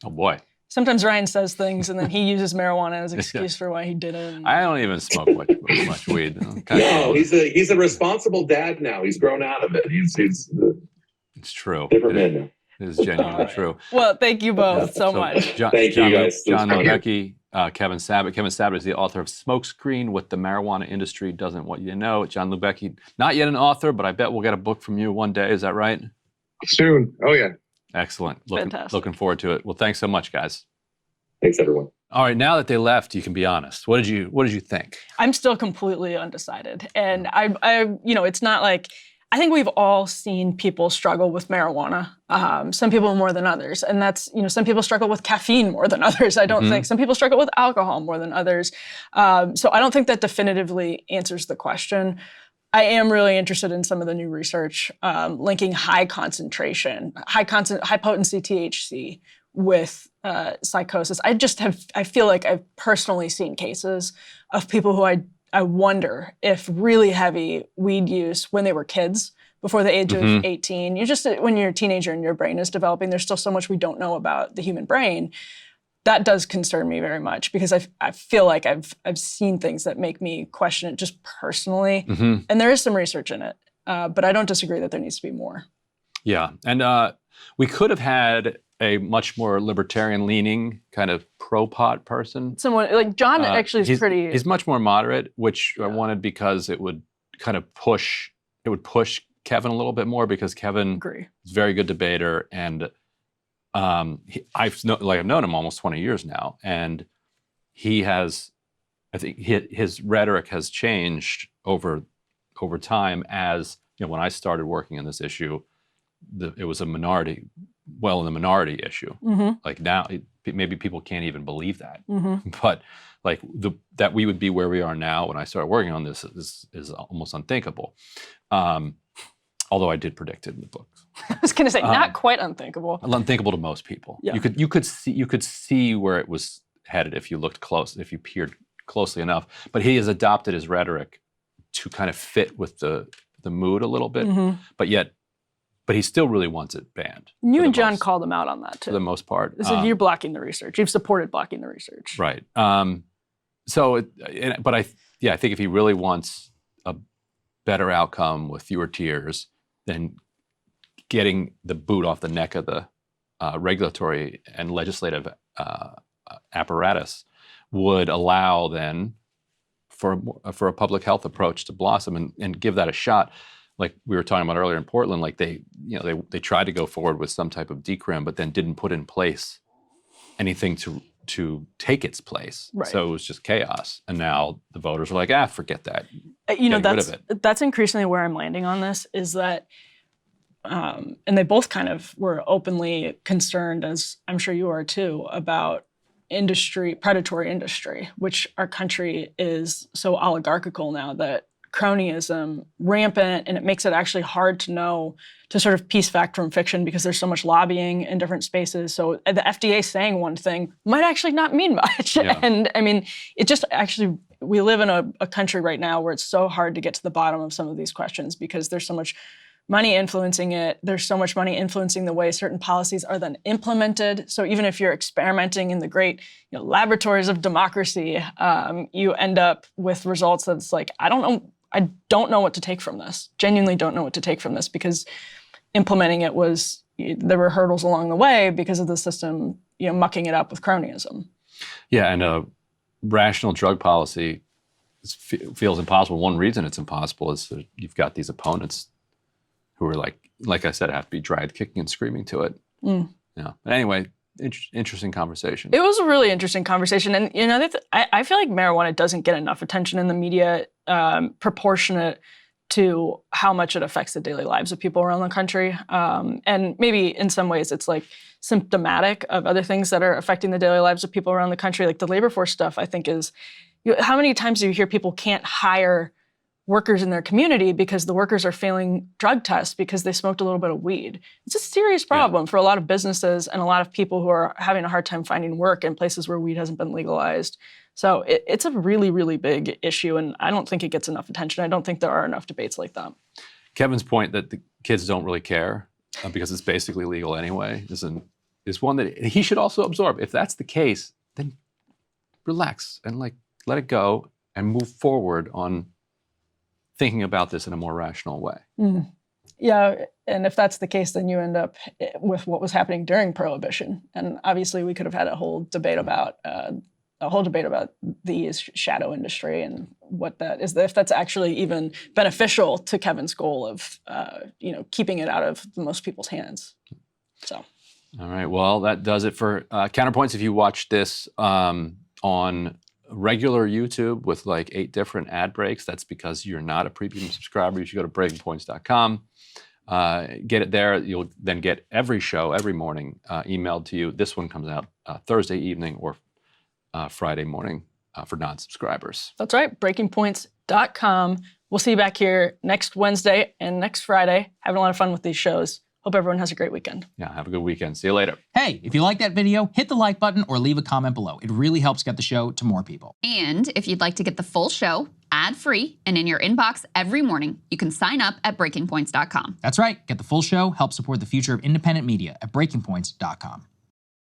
Oh boy. Sometimes Ryan says things and then he uses marijuana as an excuse for why he did it. I don't even smoke much weed. No, he's a responsible dad now. He's grown out of it. It's true. Different man now. It is genuinely true. Well, thank you both so much. Thank you, guys. John Lubecky, Kevin Sabet. Kevin Sabet is the author of Smokescreen: What the Marijuana Industry Doesn't Want You to Know. John Lubecky, not yet an author, but I bet we'll get a book from you one day. Is that right? Soon. Oh, yeah. Excellent. Looking forward to it. Well, thanks so much, guys. Thanks, everyone. All right, now that they left, you can be honest. What did you think? I'm still completely undecided, and I it's not like I think we've all seen people struggle with marijuana. Some people more than others, and that's some people struggle with caffeine more than others. I don't think some people struggle with alcohol more than others. So I don't think that definitively answers the question. I am really interested in some of the new research linking high potency THC with psychosis. I feel like I've personally seen cases of people who I wonder if really heavy weed use when they were kids, before the age of 18. When you're a teenager and your brain is developing, there's still so much we don't know about the human brain. That does concern me very much, because I feel like I've seen things that make me question it just personally. And there is some research in it, but I don't disagree that there needs to be more. Yeah, and we could have had a much more libertarian-leaning kind of pro-pot person. Someone like John actually is pretty. He's much more moderate, which I wanted because it would kind of push Kevin a little bit more, because Kevin is a very good debater, and I've known him almost 20 years now, and I think his rhetoric has changed over time. As when I started working on this issue, it was in the minority issue. Like now, maybe people can't even believe that. But like that we would be where we are now when I started working on this is almost unthinkable. Although I did predict it in the books. I was going to say, not quite unthinkable. Unthinkable to most people. Yeah. You could see where it was headed if you looked close, if you peered closely enough. But he has adopted his rhetoric to kind of fit with the mood a little bit. But he still really wants it banned. You and John called him out on that too. For the most part. So you're blocking the research. You've supported blocking the research. Right. I think if he really wants a better outcome with fewer tiers, then getting the boot off the neck of the regulatory and legislative apparatus would allow then for a public health approach to blossom and give that a shot. Like we were talking about earlier in Portland, like they tried to go forward with some type of decrim, but then didn't put in place anything to take its place. Right. So it was just chaos. And now the voters are like, forget that. That's increasingly where I'm landing on this, is that, and they both kind of were openly concerned, as I'm sure you are too, about predatory industry, which our country is so oligarchical now that cronyism rampant, and it makes it actually hard to sort of piece fact from fiction, because there's so much lobbying in different spaces. So the FDA saying one thing might actually not mean much. Yeah. And I mean, it just actually, we live in a country right now where it's so hard to get to the bottom of some of these questions, because there's so much money influencing it. There's so much money influencing the way certain policies are then implemented. So even if you're experimenting in the great laboratories of democracy, you end up with results that's like, I don't know what to take from this. Genuinely don't know what to take from this, because implementing it there were hurdles along the way because of the system, mucking it up with cronyism. Yeah, and a rational drug policy feels impossible. One reason it's impossible is that you've got these opponents who are like I said, have to be dragged kicking and screaming to it. Yeah. But anyway, interesting conversation. It was a really interesting conversation. And, I feel like marijuana doesn't get enough attention in the media proportionate to how much it affects the daily lives of people around the country. And maybe in some ways it's like symptomatic of other things that are affecting the daily lives of people around the country. Like the labor force stuff, I think is, how many times do you hear people can't hire workers in their community because the workers are failing drug tests because they smoked a little bit of weed? It's a serious problem for a lot of businesses and a lot of people who are having a hard time finding work in places where weed hasn't been legalized. So it's a really, really big issue, and I don't think it gets enough attention. I don't think there are enough debates like that. Kevin's point that the kids don't really care because it's basically legal anyway is one that he should also absorb. If that's the case, then relax and let it go and move forward on thinking about this in a more rational way. Mm. Yeah, and if that's the case, then you end up with what was happening during Prohibition. And obviously we could have had a whole debate about the shadow industry and what that is, if that's actually even beneficial to Kevin's goal of keeping it out of most people's hands. So. All right, well, that does it for Counterpoints. If you watch this on regular YouTube with like 8 different ad breaks, that's because you're not a premium subscriber. You should go to breakingpoints.com. Get it there. You'll then get every show every morning emailed to you. This one comes out Thursday evening or Friday morning for non-subscribers. That's right, breakingpoints.com. We'll see you back here next Wednesday and next Friday. Having a lot of fun with these shows. Hope everyone has a great weekend. Yeah, have a good weekend. See you later. Hey, if you like that video, hit the like button or leave a comment below. It really helps get the show to more people. And if you'd like to get the full show ad-free and in your inbox every morning, you can sign up at breakingpoints.com. That's right. Get the full show, help support the future of independent media at breakingpoints.com.